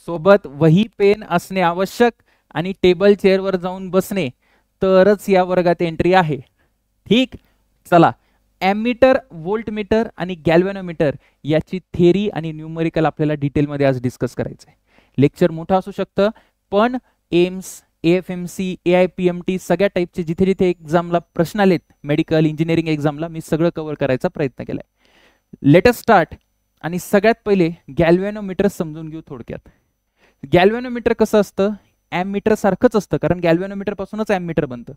सोबत वही पेन असणे आवश्यक आणि टेबल चेअरवर जाऊन बसणे तरच या वर्गात एंट्री आहे. ठीक, चला. ॲमीटर, व्होल्टमीटर आणि गॅल्व्हॅनोमीटर याची थेरी आणि न्यूमरिकल आपल्याला डिटेलमध्ये आज डिस्कस करायचं आहे. लेक्चर मोठा असू शकतं, पण एम्स, AFMC, AIPMT सगळ्या टाईपचे जिथे जिथे एक्झामला प्रश्न आलेत, मेडिकल इंजिनिअरिंग एक्झामला, मी सगळं कव्हर करायचा प्रयत्न केलाय. Let us start. आणि सगळ्यात पहिले गॅल्व्हॅनोमीटर समजून घेऊ थोडक्यात. गॅल्व्हॅनोमीटर कसं असतं? ॲमीटर सारखंच असतं, कारण गॅल्व्हॅनोमीटर पासूनच ॲमीटर बनतं.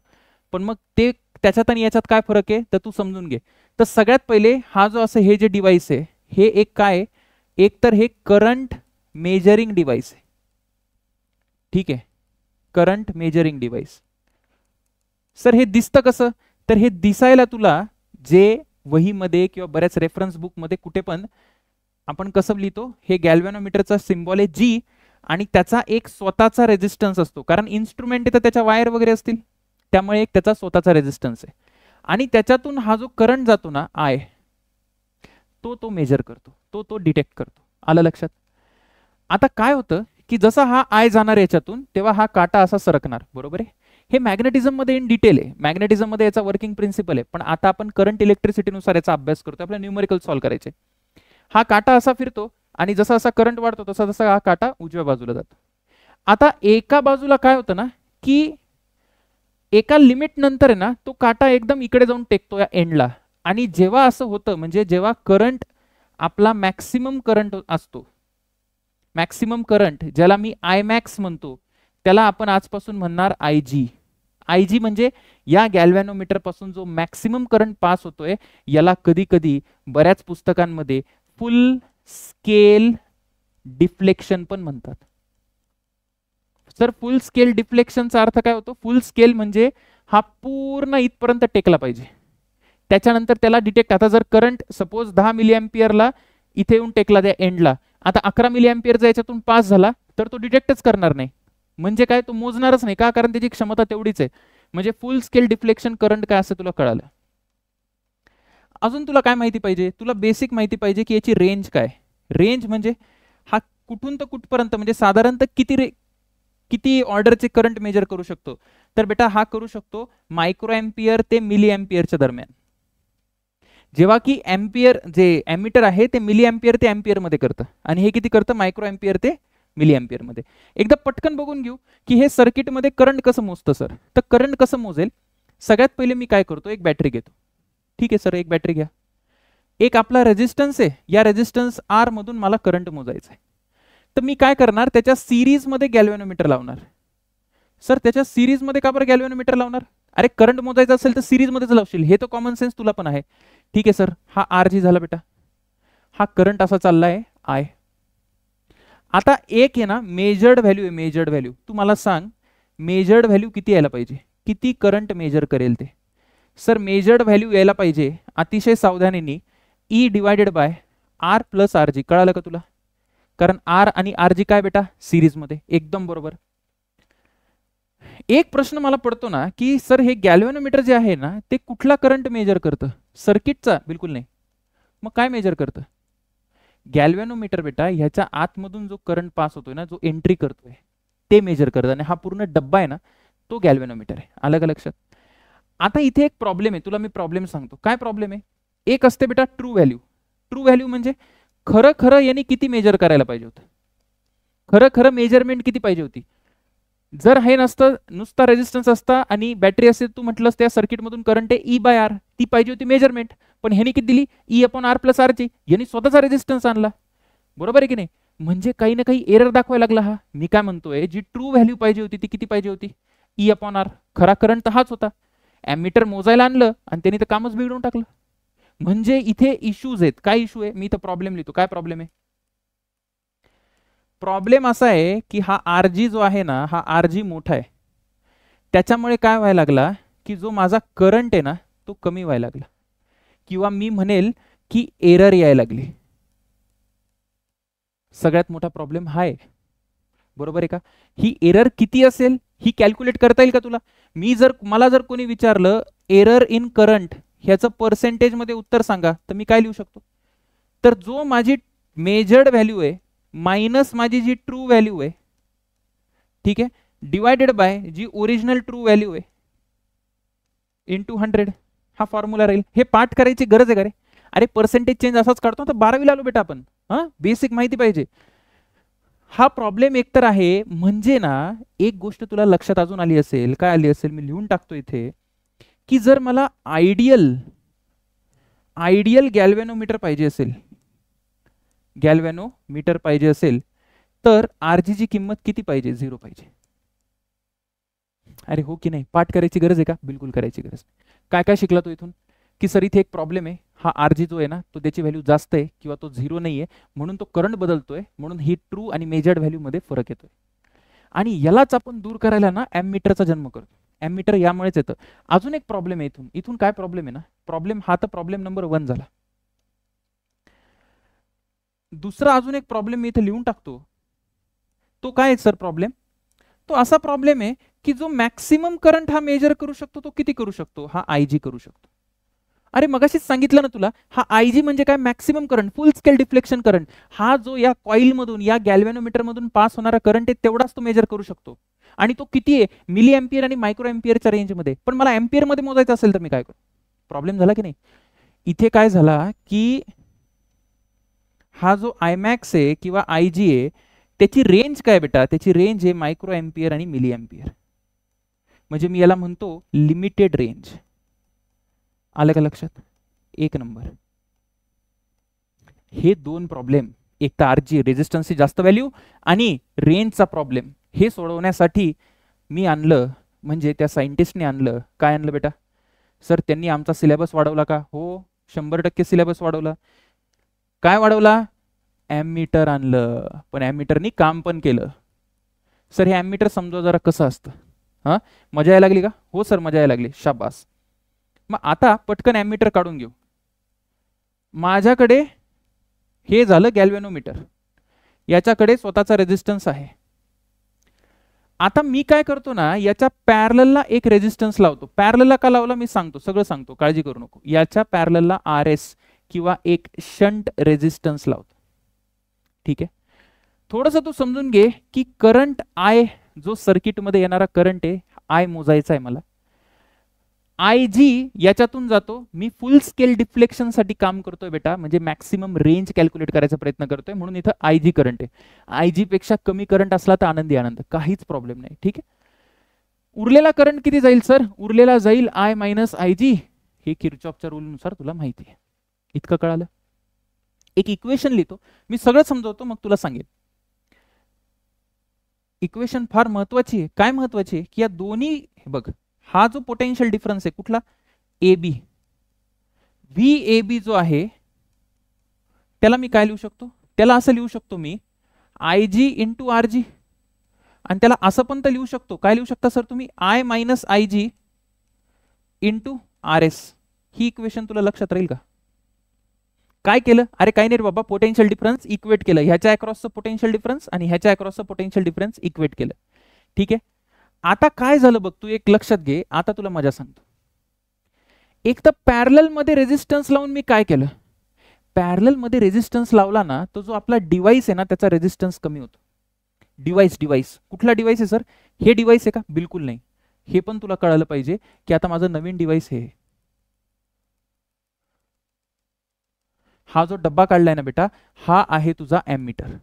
पण मग ते त्याच्यात आणि याच्यात काय फरक आहे तर तू समजून घे. तर सगळ्यात पहिले हा जो असं हे जे डिव्हाइस आहे, हे एक काय, एक तर हे करंट मेजरिंग डिव्हाइस आहे. ठीक आहे, करंट मेजरिंग डिव्हाइस. सर हे दिसतं कसं? तर हे दिसायला तुला जे वहीमध्ये किंवा बऱ्याच रेफरन्स बुकमध्ये कुठे पण आपण कसं लिहितो, हे गॅल्व्हॅनोमीटरचा सिम्बॉल आहे G, आणि त्याचा एक स्वतःचा रेजिस्टन्स असतो, कारण इन्स्ट्रुमेंट आहे तर त्याच्या वायर वगैरे असतील, त्यामुळे एक त्याचा स्वतःचा रेजिस्टन्स आहे. आणि त्याच्यातून हा जो करंट जातो ना I, तो मेजर करतो, तो डिटेक्ट करतो. आलं लक्षात? आता काय होतं की जसा हा I जाणार याच्यातून, तेव्हा हा काटा असा सरकणार, बरोबर आहे. हे मॅग्नेटिझम मध्ये इन डिटेल आहे, मॅग्नेटिझम मध्ये याचा वर्किंग प्रिन्सिपल आहे, पण आता आपण करंट इलेक्ट्रिसिटीनुसार याचा अभ्यास करतो, आपल्याला न्यूमेरिकल सॉल्व्ह करायचे. हा काटा असा फिरतो आणि जसा जसा करंट वाढतो तसा तसा हा काटा उजव्या बाजूला जातो. आता एका बाजूला काय होतं ना, की एका लिमिट नंतर आहे ना तो काटा एकदम इकडे जाऊन टेकतो या एंडला. आणि जेव्हा असं होतं, म्हणजे जेव्हा करंट आपला मॅक्सिमम करंट असतो, मॅक्सिमम करंट ज्याला मी Imax म्हणतो, त्याला आपण आजपासून म्हणणार IG म्हणजे या गॅल्व्हॅनोमीटर पासून जो मॅक्सिमम करंट पास होतोय, याला कधी कधी बऱ्याच पुस्तकांमध्ये फुल स्केल डिफ्लेक्शन पण म्हणतात. सर फुल स्केल डिफ्लेक्शनचा अर्थ काय होतो? फुल स्केल म्हणजे हा पूर्ण इथपर्यंत टेकला पाहिजे, त्याच्यानंतर त्याला डिटेक्ट. आता जर करंट सपोज 10 मिली एम्पियरला इथे येऊन टेकला त्या एंडला, आता 11 मिली एम्पियरचा याच्यातून पास झाला तर तो डिटेक्टच करणार नाही. म्हणजे काय, तो मोजणारच नाही का, कारण त्याची क्षमता तेवढीच आहे. म्हणजे फुल स्केल डिफ्लेक्शन करंट काय असं तुला कळालं. अजून तुला काय माहिती पाहिजे? तुला बेसिक माहिती पाहिजे की याची रेंज काय. रेंज म्हणजे हा कुठून तर कुठपर्यंत, म्हणजे साधारणतः किती ऑर्डरचे करंट मेजर करू शकतो. तर बेटा हा करू शकतो मायक्रो एम्पियर ते मिली एम्पियरच्या दरम्यान. जेव्हा की एम्पियर जे एमीटर आहे ते मिली एम्पियर ते एम्पियर मध्ये करतं, आणि हे किती करतं? मायक्रो एम्पियर ते मिली एम्पियर मध्ये. एकदा पटकन बघून घेऊ की हे सर्किटमध्ये करंट कसं मोजतं. सर तर करंट कसं मोजेल? सगळ्यात पहिले मी काय करतो, एक बॅटरी घेतो. ठीक आहे सर, एक बॅटरी घ्या. एक आपला रेजिस्टन्स आहे, या रेजिस्टन्स R मधून मला करंट मोजायचा आहे. तर मी काय करणार, त्याच्या सिरीज मध्ये गॅल्व्हॅनोमीटर लावणार. सर त्याच्या सिरीज मध्ये का बरं गॅल्व्हॅनोमीटर लावणार? अरे करंट मोजायचा असेल तर सिरीज मध्येच लावशील, हे तर कॉमन सेन्स तुला पण आहे. ठीक आहे सर, हा RG झाला बेटा, हा करंट असा चाललाय I. आता एक आहे ना मेजर्ड व्हॅल्यू आहे, मेजर्ड व्हॅल्यू. तू मला सांग मेजर्ड व्हॅल्यू किती यायला पाहिजे, किती करंट मेजर करेल ते. सर मेजर्ड व्हॅल्यू यायला पाहिजे अतिशय सावधानीने E divided by R plus RG. कळालं का तुला? कारण R आणि RG काय बेटा, सिरीज मध्ये. एकदम बरोबर. एक प्रश्न मला पडतो ना की सर हे गॅल्व्हॅनोमीटर जे आहे ना ते कुठला करंट मेजर करतं? सर्किटचा? बिलकुल नाही. मग काय मेजर करतं? गॅल्व्हॅनोमीटर बेटा ह्याच्या आतमधून जो करंट पास होतोय ना, जो एंट्री करतोय, ते मेजर करतं. आणि हा पूर्ण डब्बा आहे ना तो गॅल्व्हॅनोमीटर आहे. आलं का लक्षात? आता इथे एक प्रॉब्लेम आहे, तुला मी प्रॉब्लेम सांगतो. काय प्रॉब्लेम आहे? एक असते बेटा ट्रू व्हॅल्यू. ट्रू व्हॅल्यू म्हणजे खरं खरं यांनी किती मेजर करायला पाहिजे होतं, खरं खरं मेजरमेंट किती पाहिजे होती. जर हे नसतं, नुसता रेजिस्टन्स असता आणि बॅटरी असेल, तू म्हटलंस त्या सर्किटमधून करंट आहे E/R, ती पाहिजे होती मेजरमेंट. पण ह्यानी किती दिली? E/R plus RG. यांनी स्वतःचा रेजिस्टन्स आणला, बरोबर आहे की नाही? म्हणजे काही ना काही एरर दाखवायला लागला हा. मी काय म्हणतोय, जी ट्रू व्हॅल्यू पाहिजे होती ती किती पाहिजे होती? E/R. खरा करंट तर हाच होता. ॲमीटर मोजायला आणलं आणि त्यांनी तर कामच बिघडून टाकलं. म्हणजे इथे इश्यूज आहेत. काय इश्यू आहे? मी इथं प्रॉब्लेम लिहितो. काय प्रॉब्लेम आहे? प्रॉब्लेम असा आहे की हा RG जो आहे ना, हा RG मोठा आहे. त्याच्यामुळे काय व्हायला लागला की जो माझा करंट आहे ना तो कमी व्हायला लागला, किंवा मी म्हणेल की एरर यायला लागली. सगळ्यात मोठा प्रॉब्लेम हा आहे, बरोबर आहे का? ही एरर किती असेल ही कॅल्क्युलेट करता येईल का तुला? मला जर कोणी विचारलं एरर इन करंट ह्याचं पर्सेंटेज मध्ये उत्तर सांगा, तर मी काय लिहू शकतो? तर जो माझी मेजर्ड व्हॅल्यू आहे, मायनस माझी जी ट्रू व्हॅल्यू आहे, ठीक आहे, डिवायडेड बाय जी ओरिजिनल ट्रू व्हॅल्यू आहे इंटू 100, हा फॉर्म्युला राहील. हे पाठ करायची गरज आहे का रे? अरे पर्सेंटेज चेंज असाच काढतो तर 12वीला आलो बेटा आपण. बेसिक माहिती पाहिजे. हा प्रॉब्लेम एकतर आहे. म्हणजे ना एक गोष्ट तुला लक्षात अजून आली असेल, काय आली असेल मी लिहून टाकतो इथे, की जर मला आयडियल गॅल्व्हॅनोमीटर पाहिजे असेल, गॅल्व्हॅनोमीटर पाहिजे असेल, तर आरजी ची किंमत किती पाहिजे? 0 पाहिजे. अरे हो की नाही? पाठ करायची गरज आहे का? बिलकुल करायची गरज नाही. काय काय शिकला तो इथून? की सर इथे एक प्रॉब्लेम आहे, हा आरजी जो आहे ना तो त्याची व्हॅल्यू जास्त आहे किंवा तो 0 नाही आहे, म्हणून तो करंट बदलतोय, म्हणून ही ट्रू आणि मेजर्ड व्हॅल्यू मध्ये फरक येतोय. आणि यालाच आपण दूर करायला ना एममीटरचा जन्म करतो. एममीटर यामुळेच येतं. अजून एक प्रॉब्लेम आहे इथून. इथून काय प्रॉब्लेम आहे ना, प्रॉब्लेम हा तर प्रॉब्लेम नंबर 1 झाला. दुसरा अजून एक प्रॉब्लेम मी इथे लिहून टाकतो. तो काय आहे सर प्रॉब्लेम? तो असा प्रॉब्लेम आहे की जो मॅक्सिमम करंट हा मेजर करू शकतो तो किती करू शकतो? हा आयजी करू शकतो. अरे मगाशीच सांगितलं ना तुला, हा आयजी म्हणजे काय? मॅक्सिमम करंट, फुल स्केल डिफ्लेक्शन करंट. हा जो या कॉइल मधून, या गॅल्व्हॅनोमीटर मधून पास होणारा करंट आहे तेवढाच तो मेजर करू शकतो. आणि तो किती आहे? मिली एम्पियर आणि मायक्रो एम्पियरच्या रेंजमध्ये. पण मला एम्पियर मध्ये मोजायचं असेल तर मी काय करू? प्रॉब्लेम झाला की नाही? इथे काय झाला की हा जो आयमॅक्स आहे किंवा आयजी आहे त्याची रेंज काय बेटा? त्याची रेंज आहे मायक्रो एम्पियर आणि मिली एम्पियर. म्हणजे मी याला म्हणतो लिमिटेड रेंज. आलं का लक्षात? एक नंबर. हे दोन प्रॉब्लेम, एक तर आरजी रेजिस्टन्सची जास्त व्हॅल्यू आणि रेंजचा प्रॉब्लेम, हे सोडवण्यासाठी मी आणलं, म्हणजे त्या सायंटिस्टने आणलं. काय आणलं बेटा? सर त्यांनी आमचा सिलेबस वाढवला का? हो 100% सिलेबस वाढवला. काय वाढवला? एममीटर आणलं. पण एममीटरनी काम पण केलं. सर हे एममीटर समजा जरा कसं असतं. हा मजा यायला लागली का? हो सर मजा यायला लागली. शाबास. मग आता पटकन एममीटर काढून घेऊ. माझ्याकडे हे झालं गॅल्व्हॅनोमीटर, याच्याकडे स्वतःचा रेजिस्टन्स आहे. आता मी काय करतो ना, याच्या पॅरललला एक रेजिस्टन्स लावतो. पॅरललला का लावला मी सांगतो, सगळं सांगतो, काळजी करू नको. याच्या पॅरललला आरएस किंवा एक शंट रेजिस्टन्स लावतो. ठीक आहे. थोडंसं तू समजून घे की करंट आय, जो सर्किटमध्ये येणारा करंट आहे, आय मोजायचा आहे मला. आय जी याच्यातून जातो. मी फुल स्केल डिफ्लेक्शन साठी काम करतोय बेटा, म्हणजे मॅक्सिमम रेंज कॅल्क्युलेट करायचा प्रयत्न करतोय, म्हणून इथं आय जी करंट आहे. आय जी पेक्षा कमी करंट असला तर आनंदी आनंद, काहीच प्रॉब्लेम नाही. ठीक आहे. उरलेला करंट किती जाईल सर? उरलेला जाईल आय मायनस आय जी. हे किरचॉफच्या रूल नुसार तुला माहिती आहे. इतकं कळालं? एक इक्वेशन लिहितो मी, सगळं समजवतो मग तुला सांगेन. इक्वेशन फार महत्वाची आहे. काय महत्वाची आहे की या दोन्ही, बघ हा जो पोटेन्शियल डिफरन्स आहे कुठला? A B. व्ही ए बी जो आहे त्याला मी काय लिहू शकतो? त्याला असं लिहू शकतो मी I G into R G. आणि त्याला असं पण तर लिहू शकतो, काय लिहू शकता सर तुम्ही? I minus I G into R S. ही इक्वेशन तुला लक्षात राहील का? काय केलं? अरे काही नाही रे बाबा, पोटेन्शियल डिफरन्स इक्वेट केलं. ह्याच्या अक्रॉसचं पोटेन्शियल डिफरन्स आणि ह्याच्या अक्रॉसचं पोटेन्शियल डिफरन्स इक्वेट केलं. ठीक आहे. आता काय झालं बघ, तू एक लक्षात घे. आता तुला मजा सांगतो. एक तर पॅरलल मध्ये रेजिस्टन्स लावून मी काय केलं? पॅरलल मध्ये रेजिस्टन्स लावला ना, तो जो आपला डिव्हाइस आहे ना त्याचा रेजिस्टन्स कमी होतो. डिव्हाइस कुठला डिव्हाइस आहे सर? हे डिव्हाइस आहे का? बिलकुल नाही. हे पण तुला कळालं पाहिजे की आता माझं नवीन डिव्हाइस हे, हा जो डब्बा काढलाय ना बेटा, हा आहे तुझा एममीटर.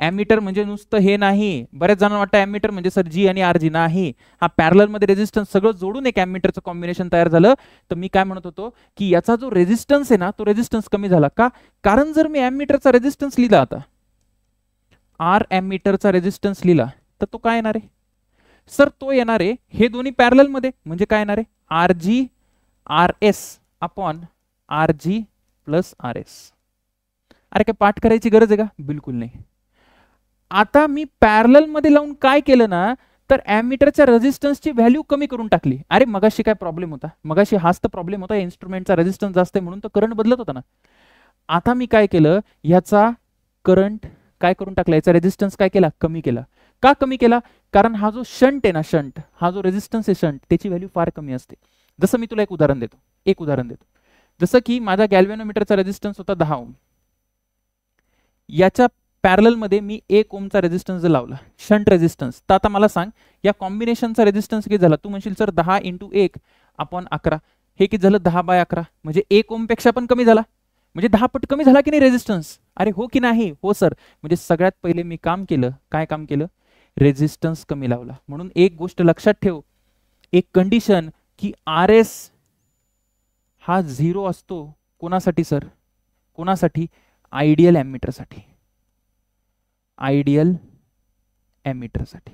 एममीटर म्हणजे नुसतं हे नाही. बऱ्याच जणांना वाटतं एममीटर म्हणजे सर जी आणि आर जी. नाही, हा पॅरलल मध्ये रेजिस्टन्स सगळं जोडून एक एममीटरचं कॉम्बिनेशन तयार झालं. तर मी काय म्हणत होतो की याचा जो रेजिस्टन्स आहे ना तो रेजिस्टन्स कमी झाला का? कारण जर मी एममीटरचा रेजिस्टन्स लिहिला, आता आर एममीटरचा रेजिस्टन्स लिहिला, तर तो काय येणार आहे सर? तो येणार आहे हे दोन्ही पॅरलल मध्ये, म्हणजे काय येणार आहे? R G R S upon R G plus R S. अरे काय पाठ करायची गरज आहे का? बिलकुल नाही. आता मी पॅरलल मध्ये लावून काय केलं ना, तर एममीटरच्या रेजिस्टन्सची व्हॅल्यू कमी करून टाकली. अरे मगाशी काय प्रॉब्लेम होता? मगाशी हाच तर प्रॉब्लेम होता, इन्स्ट्रुमेंटचा रेजिस्टन्स जास्त आहे म्हणून तो करंट बदलत होता ना. आता मी काय केलं, ह्याचा करंट काय करून टाकला, याचा रेजिस्टन्स काय केला? कमी केला. का कमी केला? कारण हा जो शंट आहे ना, शंट हा जो रेजिस्टन्स आहे शंट, त्याची व्हॅल्यू फार कमी असते. जसं मी तुला एक उदाहरण देतो. जसं की माझा गॅल्व्हॅनोमीटरचा रेजिस्टन्स होता 10 ओम. याच्या पॅरलल मध्ये मी 1 ओमचा रेझिस्टन्स जर लावला, शंट रेझिस्टन्स, तर आता मला सांग या कॉम्बिनेशनचा रेझिस्टन्स किती झाला? तू म्हणशील सर 10 × 1 अपॉन 11, हे किती झालं? 10/11, म्हणजे 1 ओम पेक्षा पण कमी झाला, म्हणजे 10 पट कमी झाला की नाही रेझिस्टन्स? अरे हो की नाही? हो सर. म्हणजे सगळ्यात पहिले मी काम केलं, काय काम केलं? रेझिस्टन्स कमी लावला. म्हणून एक गोष्ट लक्षात ठेव, एक कंडिशन की आर एस हा 0 असतो. कोणासाठी सर? कोणासाठी? आयडियल एमिटरसाठी. आयडियल एमिटरसाठी.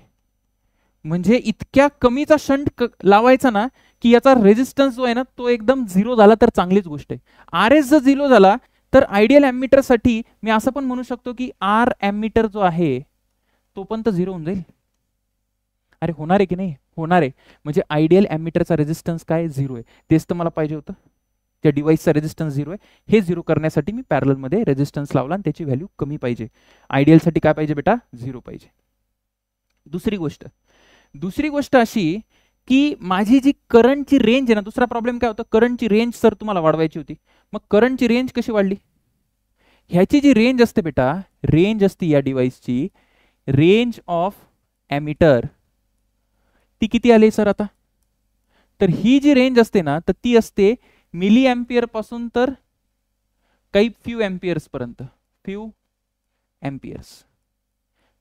म्हणजे इतक्या कमीचा शंट लावायचा ना की याचा रेझिस्टन्स जो आहे ना तो एकदम 0 झाला तर चांगलीच गोष्ट आहे. आर एस जर 0 झाला तर आयडियल एमिटरसाठी मी असं पण म्हणू शकतो की आर एमिटर जो आहे तो पण तर 0 होऊन जाईल. अरे होणार आहे की नाही? होणार आहे. म्हणजे आयडियल एमिटरचा रेझिस्टन्स काय? 0 आहे. तेच तर मला पाहिजे होतं. त्या डिव्हाइसचा रेझिस्टन्स 0 आहे. हे 0 करण्यासाठी मी पॅरलल मध्ये रेझिस्टन्स लावला आणि त्याची व्हॅल्यू कमी पाहिजे. आयडियल साठी काय पाहिजे बेटा? 0 पाहिजे. दुसरी गोष्ट अशी की माझी जी करंटची रेंज आहे ना, दुसरा प्रॉब्लेम काय होता? करंटची रेंज सर तुम्हाला वाढवायची होती. मग करंटची रेंज कशी वाढली? ह्याची जी रेंज असते बेटा, रेंज असते या डिव्हाइसची, रेंज ऑफ एमिटर, ती किती आली सर आता? तर ही जी रेंज असते ना तर ती असते मिली एम्पियर पासून तर काही फ्यू एम्पियर्स पर्यंत. Few amperes.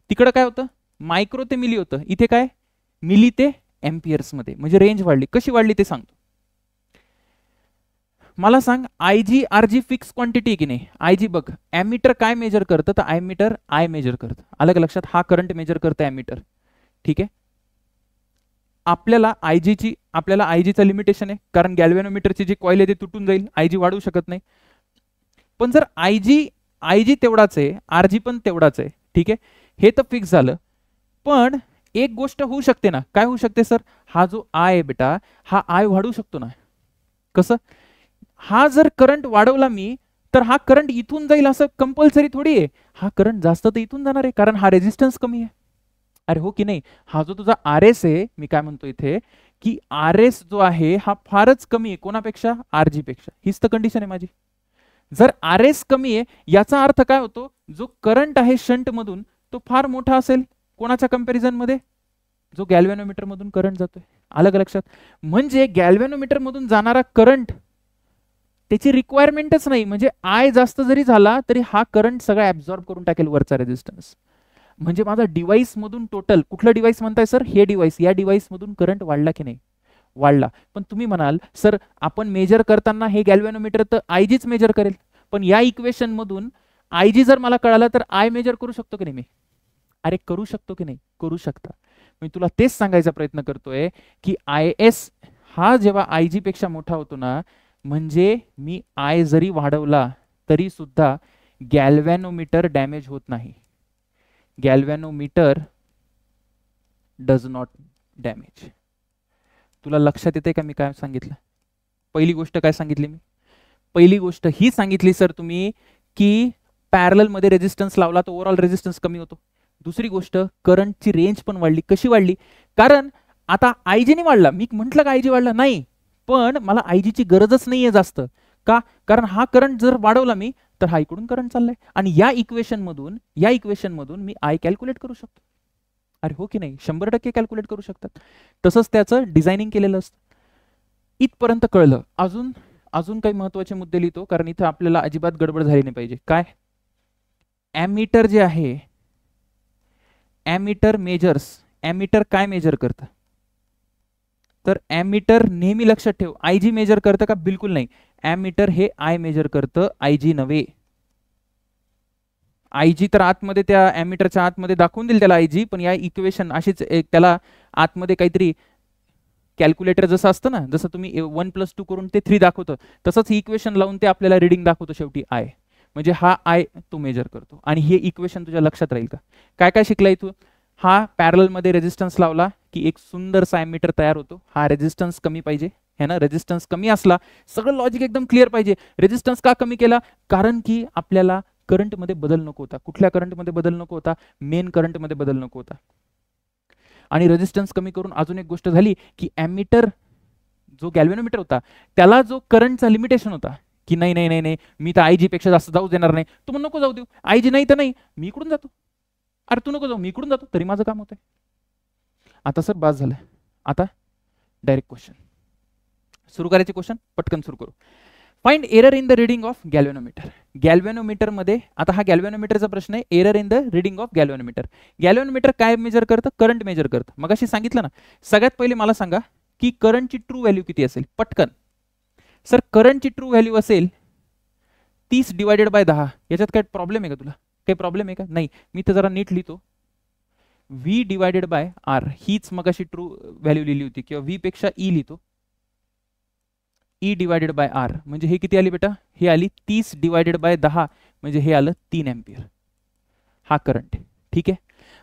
तिकडं काय होतं? मायक्रो ते मिली होतं. इथे काय? मिली ते एम्पियर्स मध्ये. म्हणजे रेंज वाढली. कशी वाढली ते सांगतो. मला सांग, I G R G fix quantity आहे की नाही? आय जी बघ, एमिटर काय मेजर करतं? तर एमिटर आय मेजर करतं. अलग लक्षात, हा करंट मेजर करतं एमिटर. ठीक आहे. आपल्याला आयजीचा लिमिटेशन आहे, कारण गॅल्व्हॅनोमीटरची जी कॉईल आहे ती तुटून जाईल, आयजी वाढवू शकत नाही. पण जर आयजी तेवढाच आहे, आरजी पण तेवढाच आहे. ठीक आहे, हे तर फिक्स झालं. पण एक गोष्ट होऊ शकते ना, काय होऊ शकते सर? हा जो आय आहे बेटा, हा आय वाढू शकतो ना. कसं? हा जर करंट वाढवला मी तर हा करंट इथून जाईल असं कंपल्सरी थोडी आहे. हा करंट जास्त तर इथून जाणार आहे, कारण हा रेझिस्टन्स कमी आहे. अरे हो की नाही? हा जो तुझा आर एस आहे, मी काय म्हणतो इथे की आर एस जो आहे हा फारच कमी आहे. कोणापेक्षा? आरजी पेक्षा. हीच तर कंडिशन आहे माझी. जर आर एस कमी आहे याचा अर्थ काय होतो? जो करंट आहे शंट मधून तो फार मोठा असेल. कोणाच्या कंपॅरिझन मध्ये? जो गॅल्व्हॅनोमीटर मधून करंट जातोय. अलग लक्षात. म्हणजे गॅल्व्हॅनोमीटर मधून जाणारा करंट त्याची रिक्वायरमेंटच नाही. म्हणजे आय जास्त जरी झाला तरी हा करंट सगळा ऍब्झॉर्ब करून टाकेल वरचा रेझिस्टन्स. म्हणजे माझा डिव्हाइस मधून टोटल, कुठलं डिव्हाइस म्हणताय सर? हे डिव्हाइस. या डिव्हाइस मधून करंट वाढला की नाही? वाढला. पण तुम्ही म्हणाल सर आपण मेजर करताना हे गॅल्व्हॅनोमीटर तर आयजीच मेजर करेल, पण या इक्वेशन मधून आयजी जर मला कळालं तर आय मेजर करू शकतो की नाही मी? अरे करू शकतो की नाही? करू शकता. मी तुला तेच सांगायचा प्रयत्न करतोय की आय एस हा जेव्हा आयजी पेक्षा मोठा होतो ना, म्हणजे मी आय जरी वाढवला तरी सुद्धा गॅल्व्हॅनोमीटर डॅमेज होत नाही. गॅल्व्हॅनोमीटर डज नॉट डॅमेज. तुला लक्षात येते का मी काय सांगितलं? पहिली गोष्ट काय सांगितली मी? पहिली गोष्ट ही सांगितली सर तुम्ही की पॅरलल मध्ये रेझिस्टन्स लावला तर ओव्हरऑल रेझिस्टन्स कमी होतो. दुसरी गोष्ट, करंटची रेंज पण वाढली. कशी वाढली? कारण आता आयजीने वाढला. मी म्हटलं का आयजी वाढला? नाही. पण मला आयजीची गरजच नाहीये जास्त. का? कारण हा करंट जर वाढवला मी तर हा इकडून करंट चाललाय आणि या इक्वेशन मधून मी आय कॅल्क्युलेट करू शकतो. अरे हो की नाही? 100% कॅल्क्युलेट करू शकतात. तसंच त्याचं डिझायनिंग केलेलं असतं. इथपर्यंत कळलं. अजून काही महत्वाचे मुद्दे लिहितो, कारण इथं आपल्याला अजिबात गडबड झाली नाही पाहिजे. काय? एमिटर जे आहे, एमिटर मेजर्स. एमिटर काय मेजर करतं? तर एमिटर नेहमी लक्षात ठेव, आयजी मेजर करतं का? बिलकुल नाही. एमिटर हे आय मेजर करतं, आयजी नव्हे. आयजी तर आतमध्ये त्या एमिटरच्या आतमध्ये दाखवून देईल त्याला आयजी, पण या इक्वेशन अशीच एक त्याला आतमध्ये काहीतरी कॅल्क्युलेटर जसं असतं ना, जसं तुम्ही 1+2 करून ते 3 दाखवतं, तसंच ही इक्वेशन लावून ते आपल्याला रिडिंग दाखवतो शेवटी आय. म्हणजे हा आय तो मेजर करतो. आणि हे इक्वेशन तुझ्या लक्षात राहील का? काय काय शिकलाय तू? हा पॅरलल मध्ये रेझिस्टन्स लावला की एक सुंदरसा एमिटर तयार होतो. हा रेझिस्टन्स कमी पाहिजे है ना. रेझिस्टन्स कमी असला, सगळं लॉजिक एकदम क्लिअर पाहिजे. रेझिस्टन्स का कमी केला? कारण की आपल्याला करंट मध्ये बदल नको होता. कुठल्या करंट मध्ये बदल नको होता? मेन करंट मध्ये बदल नको होता. आणि रेझिस्टन्स कमी करून अजून एक गोष्ट झाली की एमिटर जो गॅल्व्हॅनोमीटर होता त्याला जो करंटचा लिमिटेशन होता, की नाही नाही नाही नाही मी तर आय जी पेक्षा जास्त जाऊच देणार नाही. तू मग नको जाऊ देऊ, आय जी नाही तर नाही, मी इकडून जातो. अरे तू नको जाऊ, मी इकडून जातो, तरी माझं काम होतंय. आता सर बास झालं. आता डायरेक्ट क्वेश्चन सुरू करायचे. क्वेश्चन पटकन सुरू करू. Find error in the reading of galvanometer. Galvanometer मध्ये आता हा गॅल्व्हॅनोमीटरचा प्रश्न आहे. Error in the reading of galvanometer. Galvanometer काय मेजर करतं? करंट मेजर करतं. मग अशी सांगितलं ना. सगळ्यात पहिले मला सांगा की करंटची ट्रू व्हॅल्यू किती असेल पटकन. सर करंटची ट्रू व्हॅल्यू असेल 30 डिवायडेड बाय 10. याच्यात काय प्रॉब्लेम आहे का तुला? काही प्रॉब्लेम आहे का? नाही. मी तर जरा नीट लिहितो. व्ही डिवायडेड बाय आर हीच मग अशी ट्रू व्हॅल्यू लिहिली होती, किंवा व्ही पेक्षा ई लिहितो. ई डिवायडेड बाय आर म्हणजे हे किती आली बेटा? हे आली 30 डिवायडेड बाय 10 म्हणजे हे आलं 3 एम्पियर. हा करंट. ठीक आहे.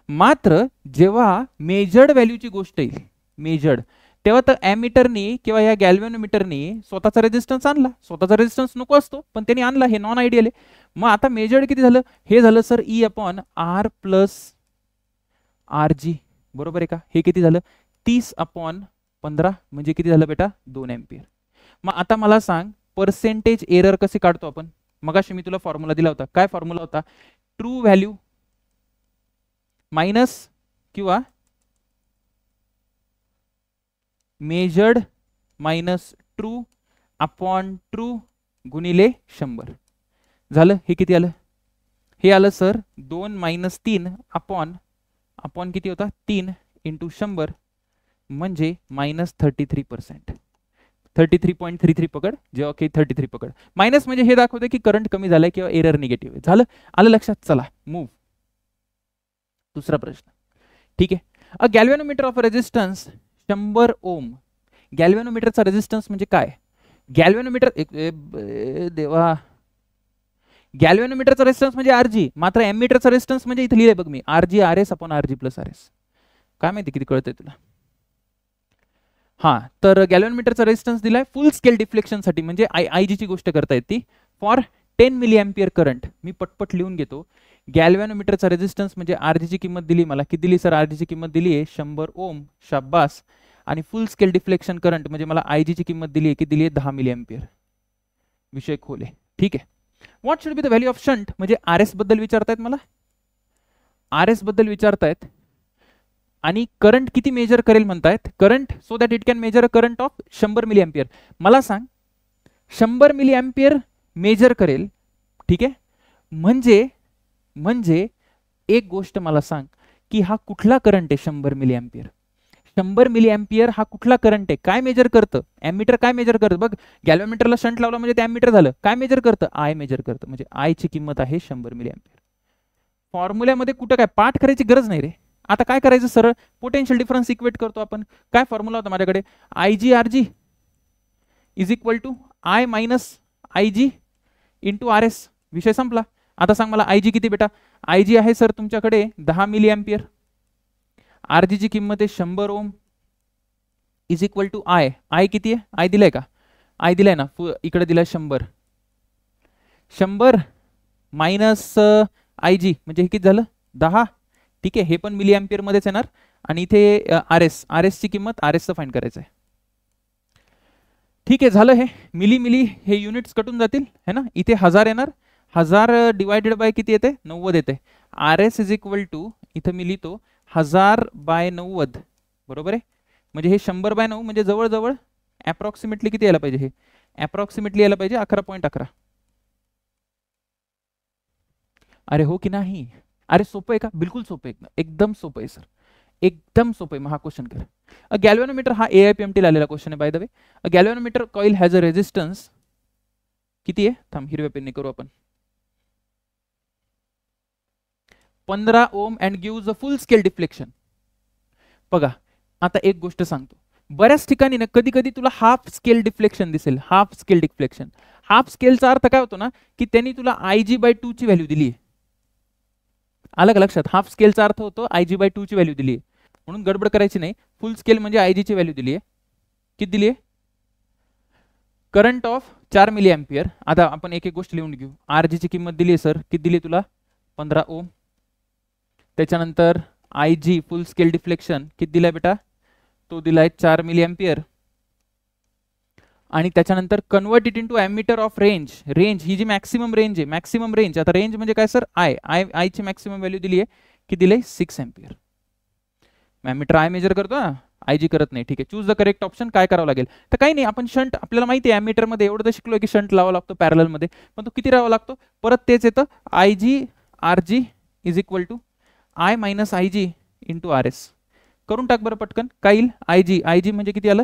मात्र जेव्हा मेजर्ड व्हॅल्यूची गोष्ट येईल, मेजर्ड, तेव्हा तर ॲमीटरनी किंवा या गॅल्व्हॅनोमीटरनी स्वतःचा रेजिस्टन्स आणला. स्वतःचा रेजिस्टन्स नको असतो पण त्यांनी आणला, हे नॉन आयडियल आहे. मग आता मेजर्ड किती झालं? हे झालं sir E upon R plus R G. बरोबर आहे का? हे किती झालं? 30 अपॉन 15 म्हणजे किती झालं बेटा? 2 एम्पियर. मग आता मला सांग पर्सेंटेज एरर कसे काढतो आपण? मगाशी मी तुला फॉर्म्युला दिला होता. काय फॉर्म्युला होता? ट्रू व्हॅल्यू मायनस किंवा measured minus true upon true गुणिले 100. झालं. हे किती आलं? हे आलं सर 2 मायनस 3 अपॉन अपॉन किती होता? 3 इंटू 100 म्हणजे मायनस 33%. 33.33 पकड, जेव्हा की 33 पकड. मायनस म्हणजे हे दाखवते की करंट कमी झालाय किंवा एरर निगेटिव्ह आहे. झालं. आलं लक्षात? चला मूव. दुसरा प्रश्न. ठीक आहे. A galvanometer of resistance 100 Om. गॅल्व्हॅनोमीटरचा resistance म्हणजे काय? गॅल्व्हॅनोमीटर देवा, गॅल्व्हॅनोमीटरचा रेजिस्टन्स म्हणजे आरजी. मात्र एमीटरचा रेजिस्टन्स म्हणजे इथे लिहिलंय बघ मी, R G R S upon R G plus R S. काय माहिती किती कळतंय तुला? हा, तर गॅल्व्हॅनोमीटरचा रेजिस्टन्स दिलाय फुल स्केल डिफ्लेक्शन साठी, म्हणजे आय जी ची गोष्ट करता येते. For 10 milliampere current. मी पटपट लिहून घेतो. गॅल्व्हॅनोमीटरचा रेजिस्टन्स म्हणजे आरजी ची किंमत दिली मला. किती दिली सर? आरजी ची किंमत दिली आहे 100 ओम. शाबास. आणि फुल स्केल डिफ्लेक्शन करंट म्हणजे मला आयजी ची किंमत दिली आहे, किती दिली आहे? 10 मिली एम्पियर. विषय खोले. ठीक आहे. What should be the value of shunt, म्हणजे आर एस बद्दल विचारतायत मला. आर एस बद्दल विचारतायत आणि करंट किती मेजर करेल म्हणतायत? Current so that it can measure a current of 100 milli ampere. मला सांग 100 मिली एम्पियर मेजर करेल. ठीक आहे. म्हणजे एक गोष्ट मला सांग की हा कुठला करंट आहे? 100 मिली एम्पियर. 100 मिली एम्पियर हा कुठला करंट आहे? काय मेजर करतं? ॲमीटर काय मेजर करतं? बघ, गॅल्व्हॅनोमीटरला शंट लावला म्हणजे ते ॲमीटर झालं. काय मेजर करतं? आय मेजर करतं. म्हणजे आय ची किंमत आहे 100 मिली एम्पियर. फॉर्म्युल्यामध्ये कुठं काय पाठ करायची गरज नाही रे. आता काय करायचं? सरळ पोटेन्शियल डिफरन्स इक्वेट करतो आपण. काय फॉर्म्युला होता माझ्याकडे? I G R G is equal to I minus I G into R S. विषय संपला. आता सांग मला आय जी किती बेटा? आय जी आहे सर तुमच्याकडे 10 मिली एम्पियर. आर जी ची किंमत आहे 100 ohm is equal to I. I किती आहे? आय दिलाय का? आय दिलाय ना, इकडे दिलाय 100. 100 मायनस आय जी म्हणजे हे किती झालं? 10. ठीक आहे. हे पण मिली एम्पियर मध्येच येणार. आणि इथे आर एस, आर एस ची किंमत, आर एसचं फाइंड करायचं आहे. ठीक आहे. झालं. हे मिली मिली हे युनिट्स कटून जातील है ना. इथे 1000 येणार. 1000 डिवायडेड बाय किती येते? 90 येते. R S is equal to, इथं मी लिहितो 1000 बाय 90. बरोबर आहे. म्हणजे हे 100 बाय 9 म्हणजे जवळजवळ अप्रॉक्सिमेटली किती यायला पाहिजे? हे अप्रॉक्सिमेटली यायला पाहिजे 11.11. अरे हो की नाही? अरे सोपं आहे का? बिलकुल सोपं आहे. एकदम सोपं आहे सर, एकदम सोपं आहे. मग हा क्वेश्चन कर. अ गॅल्व्हॅनोमीटर हा AIPMT आलेला क्वेश्चन आहे by the way. A galvanometer coil has a resistance किती आहे? थांब, हिरव्या पेनने करू आपण. 15 ohm and gives a full scale deflection. बघा, आता एक गोष्ट सांगतो. बऱ्याच ठिकाणी ना कधी कधी तुला हाफ स्केल डिफ्लेक्शन दिसेल. Half scale deflection. हाफ स्केलचा अर्थ काय होतो ना, की त्यांनी तुला IG/2 ची व्हॅल्यू दिली आहे. आलं का लक्षात? हाफ स्केलचा अर्थ होतो IG/2 ची व्हॅल्यू दिली आहे. म्हणून गडबड करायची नाही. फुल स्केल म्हणजे IG ची व्हॅल्यू दिली आहे. किती दिली आहे? Current of 4 milli ampere. आता आपण एक एक गोष्ट लिहून घेऊ. RG ची किंमत दिली आहे सर, किती दिली तुला? 15 ओम. त्याच्यानंतर IG फुल स्केल डिफ्लेक्शन किती दिलाय बेटा? तो दिलाय 4 मिली एम्पियर. आणि त्याच्यानंतर convert it into ammeter of range. Range ही जी मॅक्सिमम रेंज आहे, मॅक्सिमम रेंज, आता रेंज म्हणजे काय सर, आय ची मॅक्सिमम व्हॅल्यू दिली आहे, की दिले 6 एम्पियर. एमीटर आय मेजर करतो ना, आय जी करत नाही. ठीक आहे, चूज द करेक्ट ऑप्शन. काय करावं लागेल तर काही नाही, आपण शंट, आपल्याला माहिती आहे एमीटर मध्ये एवढं तर शिकलो की शंट लावा लागतो पॅरलल मध्ये, पण तो किती लावा लागतो, परत तेच येतं, I G R G is equal to I minus I G into R S. करून टाक बरं पटकन. काय येईल, आय जी म्हणजे किती आलं,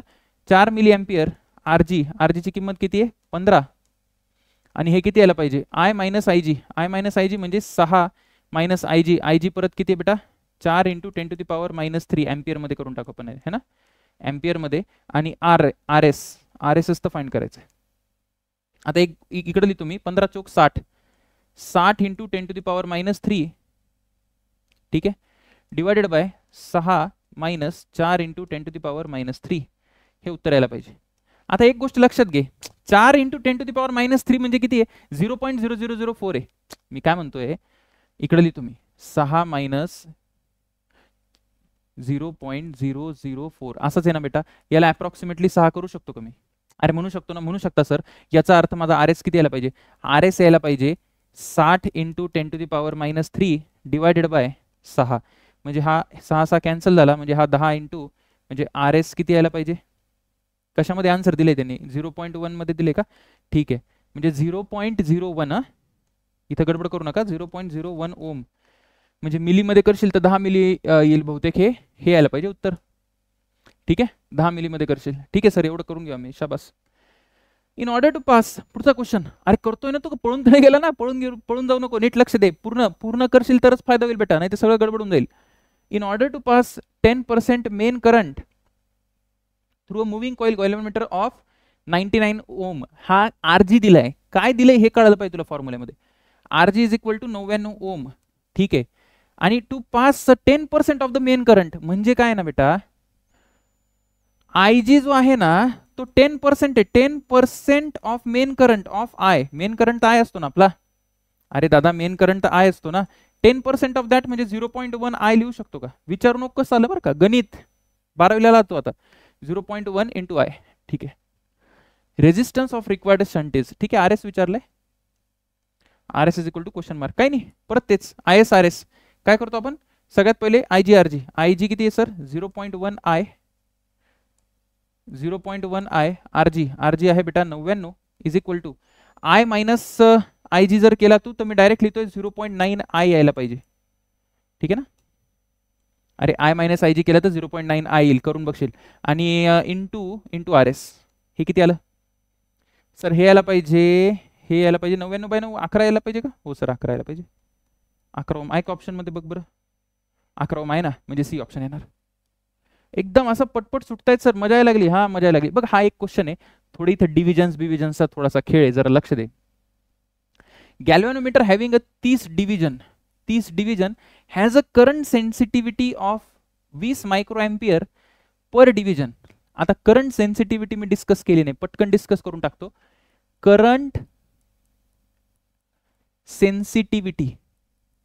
4 मिली एम्पियर. आर जी ची किंमत किती आहे, 15. आणि हे किती यायला पाहिजे, आय मायनस आय जी म्हणजे 6 मायनस आय जी परत किती आहे बेटा, 4 into 10 to the power -3 ampere मध्ये करून टाकू आपण, है ना, एम्पियर मध्ये. आणि आर एस तर फाइंड करायचं आहे. आता एक इकडे लिहितो मी, 15 चौक 60 इंटू 10 टू द पॉवर -3, ठीक आहे, divided by 6 minus 4 into 10 to the power -3. हे उत्तर यायला पाहिजे. आता एक गोष्ट लक्षात घे, 4 इंटू 10 टू द पॉवर -3 म्हणजे किती आहे, 0.0004 आहे. मी काय म्हणतोय, इकडे लिहितो मी 6 मायनस 0.004 असंच आहे ना बेटा. याला अप्रॉक्सिमेटली 6 करू शकतो का मी, अरे म्हणू शकतो ना, म्हणू शकता सर. याचा अर्थ माझा आर एस किती यायला पाहिजे, आर एस यायला पाहिजे 60 into 10 to the power -3 divided by 6. म्हणजे हा 6 कॅन्सल झाला, म्हणजे हा 10 इंटू, म्हणजे आर एस किती यायला पाहिजे, कशामध्ये आन्सर दिले त्यांनी, 0.1 मध्ये दिले का, ठीक आहे, म्हणजे 0.01. इथं गडबड करू नका, 0.01 ओम, म्हणजे मिलीमध्ये करशील तर 10 मिली येईल बहुतेक, हे यायला पाहिजे उत्तर. ठीक आहे, 10 मिलीमध्ये करशील. ठीक आहे सर, एवढं करून घेऊ आम्ही, शाबास. इन ऑर्डर टू पास, पुढचा क्वेश्चन. अरे करतोय ना तू, पळून नाही गेला ना, पळून जाऊ नको, नीट लक्ष दे. पूर्ण करशील तरच फायदा होईल बेटा, नाही तर सगळं गडबडून जाईल. In order to pass 10% main current through a moving coil galvanometer of 99 ohm. हा आर जी दिलाय, काय दिलंय हे कळायला पाहिजे तुला फॉर्म्युल्यामध्ये. R G is equal to 99 ohm. ठीक आहे, आणि to pass 10% of the main current म्हणजे काय ना बेटा, आय जी जो आहे ना तो 10% आहे, 10% of main current of I. Main current I असतो ना आपला, अरे दादा मेन करंट आय असतो ना, 10% ऑफ दॅट म्हणजे 0.1 आय लिहू शकतो का, विचारू नको कसं आलं बरं का, गणित 12वीला लागतो आता. 0.1 इंटू आय. ठीक आहे, resistance of required shunt is, ठीक आहे, आर एस विचारलंय, R S is equal to question mark. काही नाही, परत तेच आय एस आर एस. काय करतो आपण, सगळ्यात पहिले आय जी आर जी किती आहे sir, 0.1 I, 0.1 I, R G आहे बेटा 99 is equal to I minus I G. जर केला तू तर मी डायरेक्ट लिहितोय 0.9 आय यायला पाहिजे. ठीक आहे ना, अरे आय मायनस आय जी केलं तर 0.9 आय येईल, करून बघशील. आणि इंटू आर एस, हे किती आलं सर, हे यायला पाहिजे, 99/9 11 यायला पाहिजे का, हो सर 11 यायला पाहिजे. 11 ओम आहे का ऑप्शन मध्ये, बघ बरं 11 ओम आहे ना, म्हणजे सी ऑप्शन येणार. एकदम असं पटपट सुटतायत सर, मजा यायला लागली. हा मजा यायला लागली बघ. हा एक क्वेश्चन आहे, थोडी इथं डिव्हिजन्सचा थोडासा खेळ आहे, जरा लक्ष दे. Galvanometer having a 30 division has a current sensitivity of 20 microampere per division. आता करंट सेन्सिटिव्हिटी मी डिस्कस केली नाही, पटकन डिस्कस करून टाकतो. करंट सेन्सिटिव्हिटी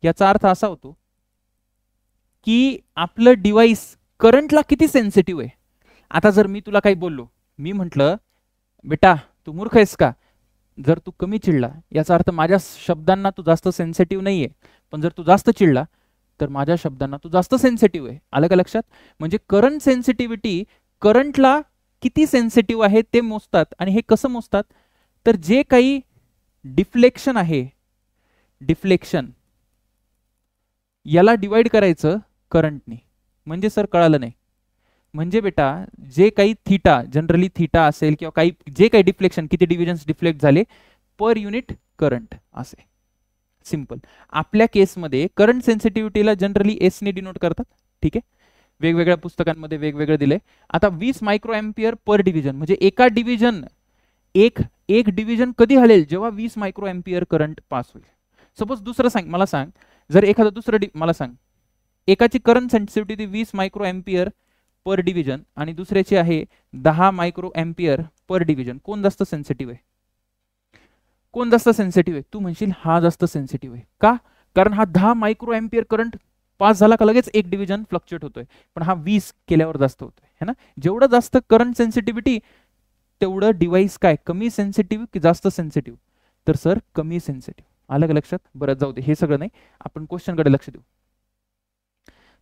याचा अर्थ असा होतो की आपलं डिव्हाइस करंटला किती सेन्सिटिव्ह आहे. आता जर मी तुला काही बोललो, मी म्हटलं बेटा तू मूर्ख आहेस का, जर तू कमी चिडला याचा अर्थ माझ्या शब्दांना तू जास्त सेन्सिटिव्ह नाहीये, पण जर तू जास्त चिडला तर माझ्या शब्दांना तू जास्त सेन्सिटिव्ह आहे. आलं का लक्षात, म्हणजे करंट सेन्सिटिव्हिटी करंटला किती सेन्सिटिव्ह आहे ते मोजतात. आणि हे कसं मोजतात, तर जे काही डिफ्लेक्शन आहे, डिफ्लेक्शन याला डिवाइड करायचं करंटनी. म्हणजे सर कळालं नाही, म्हणजे बेटा जे काही थीटा, जनरली थीटा असेल किंवा काही जे काही डिफ्लेक्शन, किती डिव्हिजन्स डिफ्लेक्ट झाले पर युनिट करंट, असे सिंपल. आपल्या केसमध्ये करंट सेन्सिटिव्हिटीला जनरली एस ने डिनोट करतात. ठीक आहे, वेगवेगळ्या पुस्तकांमध्ये वेगवेगळं दिलंय. आता 20 मायक्रो एम्पियर पर डिव्हिजन म्हणजे एका डिव्हिजन, एक डिव्हिजन कधी हलेल, जेव्हा 20 मायक्रो एम्पियर करंट पास होईल. सपोज दुसरं सांग, मला सांग, जर एखादं दुसरं मला सांग, एकाची current sensitivity 20 micro ampere per division आणि दुसऱ्याची आहे 10 मायक्रो एम्पियर पर डिव्हिजन, कोण जास्त सेन्सिटिव्ह आहे, कोण जास्त सेन्सिटिव्ह आहे. तू म्हणशील हा जास्त सेन्सिटिव्ह आहे. का, कारण हा 10 मायक्रो एम्पियर करंट पास झाला का लगेच एक डिव्हिजन फ्लक्च्युएट होतोय, पण हा 20 केल्यावर जास्त होतोय, है ना. जेवढं जास्त करंट सेन्सिटिव्हिटी तेवढं डिव्हाइस काय कमी सेन्सिटिव्ह की जास्त सेन्सिटिव्ह? तर सर कमी सेन्सिटिव्ह. आलं का लक्षात? बरं जाऊ दे, हे सगळं नाही, आपण क्वेश्चनकडे लक्ष देऊ.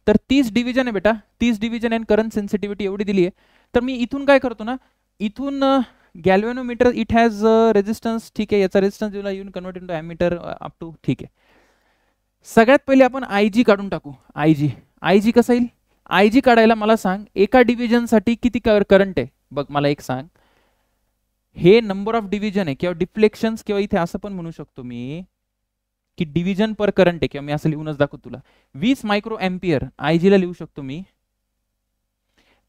तर 30 डिव्हिजन आहे बेटा, 30 डिव्हिजन अँड करंट सेन्सिटिव्हिटी एवढी दिली आहे. तर मी इथून काय करतो ना, इथून गॅल्व्हॅनोमीटर इट हॅज रेजिस्टन्स, ठीक आहे, याचा रेजिस्टन्स दिला, येऊन convert into ammeter up to, ठीक आहे. सगळ्यात पहिले आपण आयजी काढून टाकू. आयजी, आयजी कसं येईल? आयजी काढायला मला सांग एका डिव्हिजनसाठी किती करंट आहे. बघ मला एक सांग, हे नंबर ऑफ डिव्हिजन आहे किंवा डिफ्लेक्शन्स, किंवा इथे असं पण म्हणू शकतो मी की डिव्हिजन पर करंट आहे, किंवा मी असं लिहूनच दाखवतो तुला. 20 मायक्रो एम्पियर आयजी ला लिहू शकतो मी.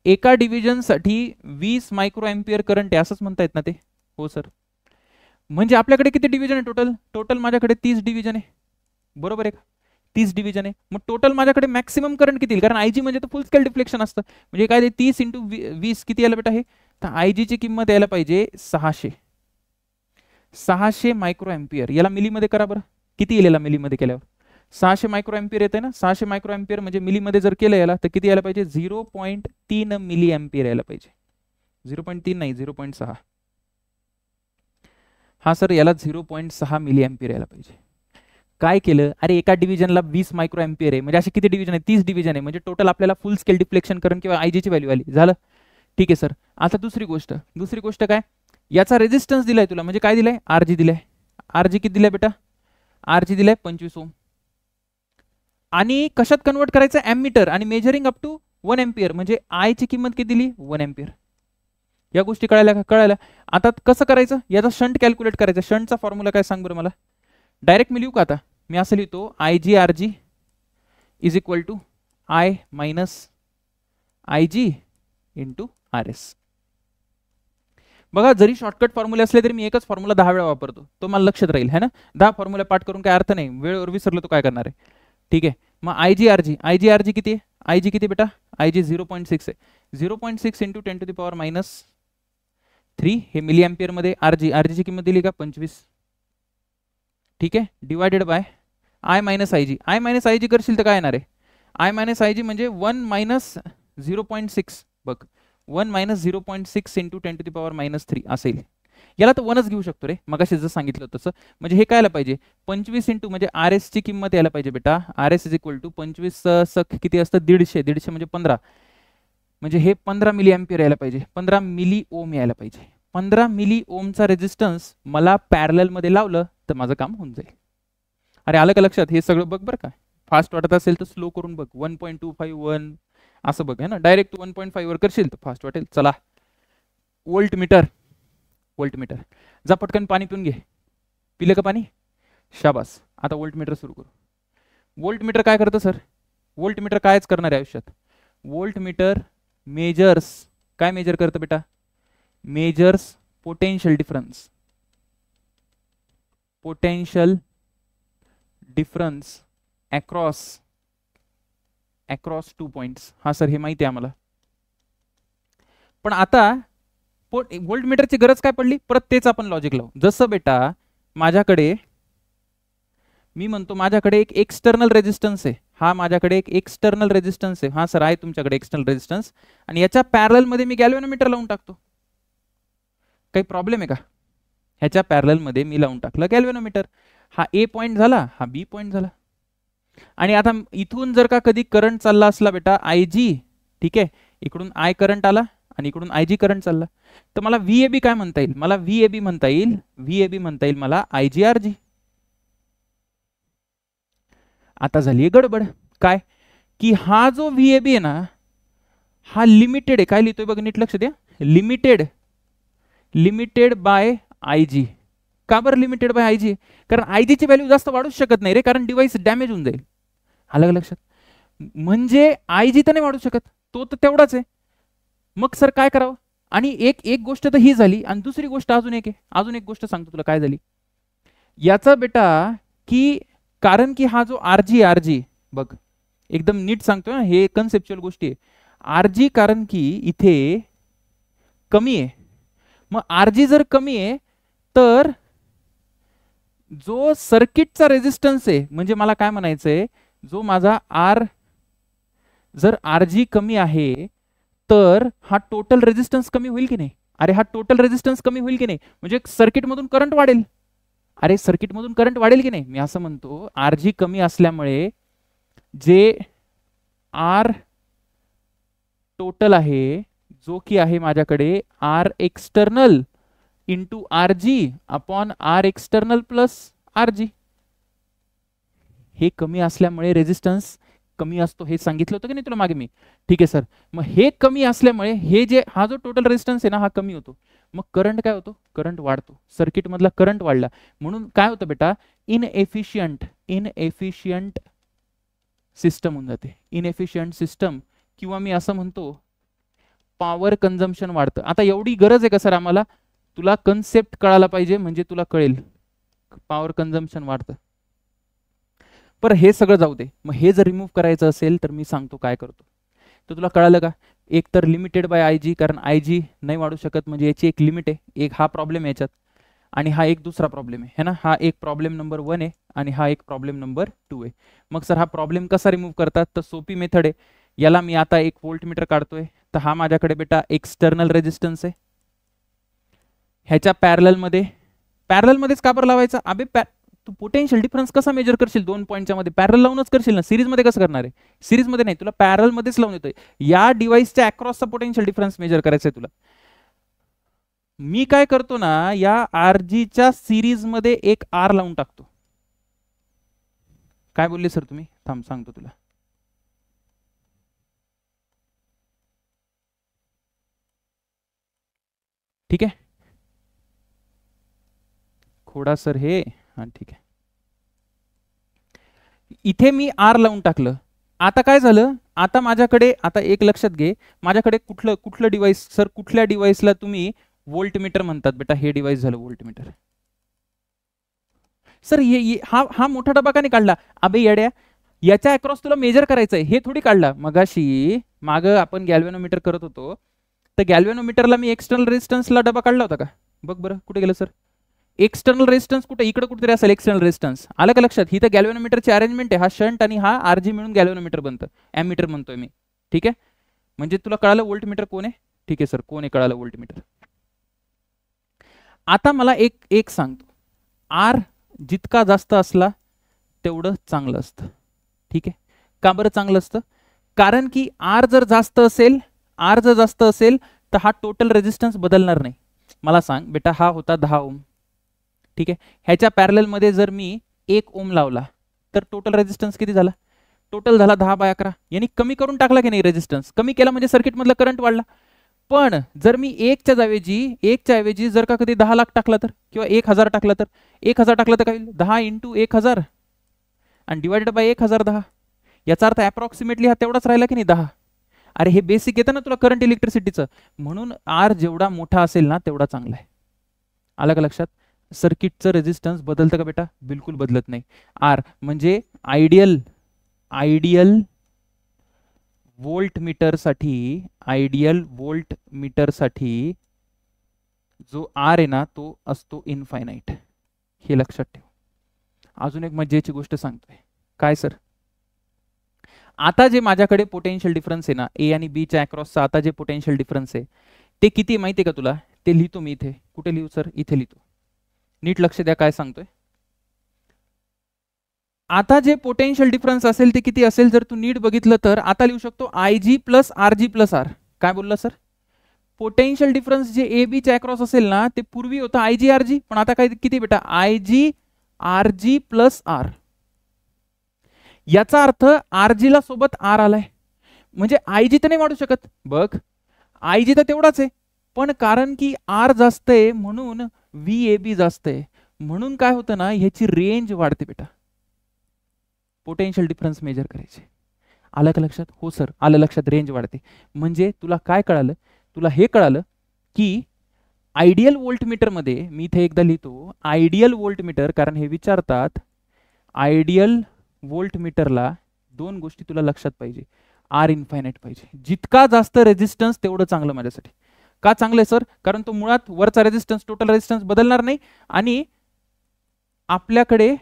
एका डिव्हिजन साठी 20 मायक्रो एम्पियर करंट आहे, असंच म्हणता येत ना ते? हो सर. म्हणजे आपल्याकडे किती डिव्हिजन आहे टोटल? टोटल माझ्याकडे 30 डिव्हिजन आहे, बरोबर आहे का? 30 डिव्हिजन आहे. मग टोटल माझ्याकडे मॅक्सिमम करंट किती येईल? कारण आयजी म्हणजे तर फुल स्केल डिफ्लेक्शन असतं. म्हणजे काय ते 30 × 20 किती यायला बेटा? हे तर आयजी ची किंमत यायला पाहिजे 600 मायक्रो एम्पियर. याला मिलीमध्ये करा बरं, किती येईल याला मिलीमध्ये केल्यावर? 600 मायक्रो एम्पियर येते ना. 600 मायक्रो एम्पियर म्हणजे मिलीमध्ये जर केलं याला तर किती यायला पाहिजे? 0.3 मिली एम्पियर यायला पाहिजे. 0.3 नाही, 0.6. हा सर, याला 0.6 मिली एम्पियर यायला पाहिजे. काय केलं? अरे एका डिव्हिजनला 20 मायक्रो एम्पियर आहे, म्हणजे असे किती डिव्हिजन आहे? 30 डिव्हिजन आहे, म्हणजे टोटल आपल्याला फुल स्केल डिफ्लेक्शन करंट किंवा आयजीची व्हॅल्यू आली. झालं, ठीक आहे सर. आता दुसरी गोष्ट काय? याचा रेजिस्टन्स दिलाय तुला, म्हणजे काय दिलाय? आरजी दिलाय. आरजी किती दिलाय बेटा? आरजी दिलाय 25 ओम. आणि कशात कन्वर्ट करायचं? एमीटर आणि मेजरिंग अप टू 1 एम्पियर, म्हणजे आय ची किंमत किती दिली? 1 एम्पियर. या गोष्टी कळायला का? कळायला. आता कसं करायचं? याचा शंट कॅल्क्युलेट करायचा. शंटचा फॉर्म्युला काय सांग बरं मला? डायरेक्ट मी लिहू का आता? मी असं लिहितो, I G R G is equal to I minus I G into R S. बघा, जरी शॉर्टकट फॉर्म्युले असले तरी मी एकच फॉर्म्युला 10 वेळा वापरतो, तो मला लक्षात राहील है ना. 10 फॉर्म्युला पाठ करून काय अर्थ नाही, वेळेवर विसरलो तो काय करणार आहे. ठीक आहे, मग आय जी आर जी किती आहे? आय जी किती बेटा? आय जी 0.6 आहे. 0.6 इंटू 10⁻³ हे मिली एम्पियर मध्ये. आरजी ची किंमत दिली का? 25. ठीक आहे, divided by I minus I G. I minus I G करशील तर काय येणार आहे? आय मायनस आय जी म्हणजे 1 मायनस 0.6. बघ, 1 मायनस 0.6 इंटू 10⁻³ असेल. याला तर 1च घेऊ शकतो रे, मगाशी जसं सांगितलं तसं. म्हणजे हे काय यायला पाहिजे? 25 इंटू, म्हणजे आर एस ची किंमत यायला पाहिजे बेटा. R S is equal to 25 किती असतं? 150 म्हणजे 15. म्हणजे हे 15 मिली एम्पियर यायला पाहिजे. 15 मिली ओम यायला पाहिजे. 15 मिली ओमचा रेजिस्टन्स मला पॅरलल मध्ये लावलं तर माझं काम होऊन जाईल. अरे आलं का लक्षात? हे सगळं बघ बरं का. फास्ट वाटत असेल तर स्लो करून बघ. 1.251 असं बघ है ना. डायरेक्ट 1.5 वर करशील तर फास्ट वाटेल. चला, वोल्ट मीटर जा पटकन पाणी पिऊन घे. पिलं का पाणी? शाबास. आता वोल्ट मीटर सुरू करू. वोल्ट मीटर काय करतं सर? वोल्ट मीटर कायच करणार आहे आयुष्यात? वोल्ट मीटर मेजर्स, काय मेजर करतं बेटा? Measures potential difference. Potential difference across 2 points. हा सर, हे माहिती आहे आम्हाला. पण आता वोल्ट मीटरची गरज काय पडली? परत तेच आपण लॉजिक लावू. जसं बेटा माझ्याकडे, मी म्हणतो माझ्याकडे एक एक्सटर्नल रेजिस्टन्स आहे. हा माझ्याकडे एक एक्सटर्नल रेजिस्टन्स आहे. हा सर आहे तुमच्याकडे एक्सटर्नल रेजिस्टन्स, आणि याच्या पॅरलल मध्ये मी गॅल्व्हॅनोमीटर लावून टाकतो. काही प्रॉब्लेम आहे का? ह्याच्या पॅरलल मध्ये मी लावून टाकलं गॅल्व्हॅनोमीटर. हा ए पॉइंट झाला, हा बी पॉइंट झाला. आणि आता इथून जर का कधी करंट चालला असला बेटा आय जी, ठीक आहे, इकडून आय करंट आला आणि इकडून आय जी करंट चालला, तर मला व्हीएबी काय म्हणता येईल? मला व्हीएबी म्हणता येईल मला आय जी आर जी. आता झाली गडबड. काय की हा जो व्हीएबी आहे ना, हा लिमिटेड आहे. काय लिहितोय बघ, नीट लक्ष द्या. लिमिटेड बाय आय जी. का बरं लिमिटेड बाय आय जी? कारण आय जी ची व्हॅल्यू जास्त वाढूच शकत नाही रे, कारण डिव्हाइस डॅमेज होऊन जाईल. आलं का लक्षात? म्हणजे आय जी तर नाही वाढू शकत, तो तर तेवढाच आहे. मग सर काय करावं? आणि एक गोष्ट तर ही झाली, आणि दुसरी गोष्ट अजून एक आहे. अजून एक गोष्ट सांगतो तुला काय झाली याचा बेटा, की कारण की हा जो आरजी बघ, एकदम नीट सांगतोय ना, हे कन्सेप्च्युअल गोष्टी आहे. आरजी कारण की इथे कमी आहे. मग आरजी जर कमी आहे तर जो सर्किटचा रेजिस्टन्स आहे, म्हणजे मला काय म्हणायचंय, जो माझा आर, जर आरजी कमी आहे तर हा टोटल रेजिस्टन्स कमी होईल की नाही? अरे हा टोटल रेजिस्टन्स कमी होईल की नाही, म्हणजे सर्किट मधून करंट वाढेल. अरे सर्किट मधून करंट वाढेल की नाही, मी असं म्हणतो आर जी कमी असल्यामुळे जे आर टोटल आहे, जो की आहे माझ्याकडे R external into R G upon R external plus R G, हे कमी असल्यामुळे रेजिस्टन्स कमी असतो, हे सांगितलं होतं की नाही तुला मागे मी. ठीक आहे सर, मग हे कमी असल्यामुळे हे जे हा जो टोटल रेजिस्टन्स आहे ना हा कमी होतो, मग करंट काय होतो, करंट वाढतो, सर्किट मधला करंट वाढला, म्हणून काय होतं बेटा, इनएफिशियंट सिस्टम होऊन जाते, इनएफिशियंट सिस्टम, किंवा मी असं म्हणतो पॉवर कन्झम्पशन वाढतं. आता एवढी गरज आहे का सर आम्हाला, तुला कन्सेप्ट कळायला पाहिजे म्हणजे तुला कळेल पॉवर कन्झम्पशन वाढतं. पर हे सगळं जाऊ दे, मग हे जर रिमूव्ह करायचं असेल तर मी सांगतो काय करतो. तर तुला कळालं का, एक तर लिमिटेड बाय आय जी, कारण आय जी नाही वाढू शकत, म्हणजे याची एक लिमिट आहे, एक हा प्रॉब्लेम याच्यात, आणि हा एक दुसरा प्रॉब्लेम आहे ना, हा एक प्रॉब्लेम नंबर 1 आहे आणि हा एक प्रॉब्लेम नंबर 2 आहे. मग सर हा प्रॉब्लेम कसा रिमूव्ह करतात, तर सोपी मेथड आहे. याला मी आता एक व्होल्टमीटर काढतोय, तर हा माझ्याकडे बेटा एक्सटर्नल रेजिस्टन्स आहे, ह्याच्या पॅरलमध्येच का बरं लावायचा, अबे तू पोटेन्शियल डिफरन्स कसा मेजर करशील, 2 पॉईंटच्या मध्ये पॅरल लावूनच करशील ना, सिरीज मध्ये कसं करणार आहे, सिरीज मध्ये नाही, तुला पॅरल मध्येच लावून येतोय, या डिव्हाइसच्या अक्रॉसचा पोटेन्शियल डिफरन्स मेजर करायचा आहे तुला. मी काय करतो ना, या आरजीच्या सिरीज मध्ये एक आर लावून टाकतो. काय बोलले सर तुम्ही, थांब सांगतो तुला. ठीक आहे, खोडा सर हे, हा ठीक आहे, इथे मी आर लावून टाकलं. आता काय झालं, आता माझ्याकडे, आता एक लक्षात घे, माझ्याकडे कुठलं डिव्हाइस सर, कुठल्या डिव्हाइसला तुम्ही व्होल्टमीटर म्हणतात बेटा, हे डिव्हाइस झालं व्होल्टमीटर. सर हा मोठा डबा का नाही काढला, अबे येड्या, याच्या अक्रॉस तुला मेजर करायचंय, हे थोडी काढला. मगाशी माग आपण गॅल्व्हॅनोमीटर करत होतो, तर गॅल्व्हॅनोमीटरला मी एक्सटर्नल रेजिस्टन्सला डबा काढला होता का, बघ बरं कुठे गेलं सर, एक्सटर्नल रेजिस्टन्स कुठे, इकडे कुठेतरी असेल एक्सटर्नल रेजिस्टन्स, आलं का लक्षात. ही तर गॅल्व्हॅनोमीटरची अरेंजमेंट आहे, हा शंट आणि हा आरजी मिळून गॅल्व्हॅनोमीटर बनतं, एमीटर म्हणतोय मी. ठीक आहे, म्हणजे तुला कळालं व्होल्टमीटर कोण आहे. ठीक आहे सर, कोण आहे कळालं व्होल्टमीटर. आता मला एक सांगतो, आर जितका जास्त असला तेवढं चांगलं असतं. ठीक आहे, का बरं चांगलं असतं, कारण की आर जर जास्त असेल तर हा टोटल रेजिस्टन्स बदलणार नाही. मला सांग बेटा, हा होता 10 ओम, ठीक आहे, ह्याच्या पॅरलल मध्ये जर मी 1 ओम लावला तर टोटल रेजिस्टन्स किती झाला, टोटल झाला 10/11, यांनी कमी करून टाकला की नाही, रेजिस्टन्स कमी केला म्हणजे सर्किट मधला करंट वाढला. पण जर मी 1च्या ऐवजी जर का कधी 10 लाख टाकला तर, किंवा 1000 टाकला तर, 1000 टाकला तर काय होईल, 10 इंटू 1000 आणि डिवाइडेड बाय 1010, याचा अर्थ अप्रॉक्सिमेटली हा तेवढाच राहिला की नाही, 10. अरे हे बेसिक येतं ना तुला करंट इलेक्ट्रिसिटीचं, म्हणून आर जेवढा मोठा असेल ना तेवढा चांगला आहे. आलं का लक्षात. सर्किटचं रेजिस्टन्स बदलतं का बेटा, बिलकुल बदलत नाही. आर म्हणजे आयडियल वोल्ट मीटर साठी जो आर आहे ना तो असतो इनफायनाइट, हे लक्षात ठेव. अजून एक मजेची गोष्ट सांगतोय, काय सर, आता जे माझ्याकडे पोटेन्शियल डिफरन्स आहे ना, ए आणि बी च्या अक्रॉसचा आता जे पोटेन्शियल डिफरन्स आहे ते किती माहिती आहे का तुला, ते लिहितो मी इथे. कुठे लिहू सर, इथे लिहितो, नीट लक्ष द्या काय सांगतोय. आता जे पोटेन्शियल डिफरन्स असेल ते किती असेल, जर तू नीट बघितलं तर आता लिहू शकतो I G plus R G plus R. काय बोलला सर, पोटेन्शियल डिफरन्स जे ए बी च्या अक्रॉस असेल ना ते पूर्वी होतं आय जी आर जी, पण आता काय किती बेटा, I G R G plus R. याचा अर्थ आर जी ला सोबत आर आलाय, म्हणजे आय जी तर नाही वाढू शकत, बघ आय जी तर तेवढाच आहे, पण कारण की आर जास्त आहे म्हणून व्ही ए बी जास्त आहे, म्हणून काय होतं ना ह्याची रेंज वाढते बेटा, पोटेन्शियल डिफरन्स मेजर करायचे. आलं का लक्षात, हो सर आलं लक्षात, रेंज वाढते. म्हणजे तुला काय कळालं, तुला हे कळालं की आयडियल व्होल्टमीटर मध्ये, मी इथे एकदा लिहितो आयडियल व्होल्टमीटर, कारण हे विचारतात, आयडियल व्होल्टमीटरला 2 गोष्टी तुला लक्षात पाहिजे, आर इनफायनाइट पाहिजे, जितका जास्त रेजिस्टन्स तेवढं चांगलं माझ्यासाठी. का चांगलं आहे सर, कारण तो मुळात वरचा रेजिस्टन्स टोटल रेजिस्टन्स बदलणार नाही, आणि आपल्याकडे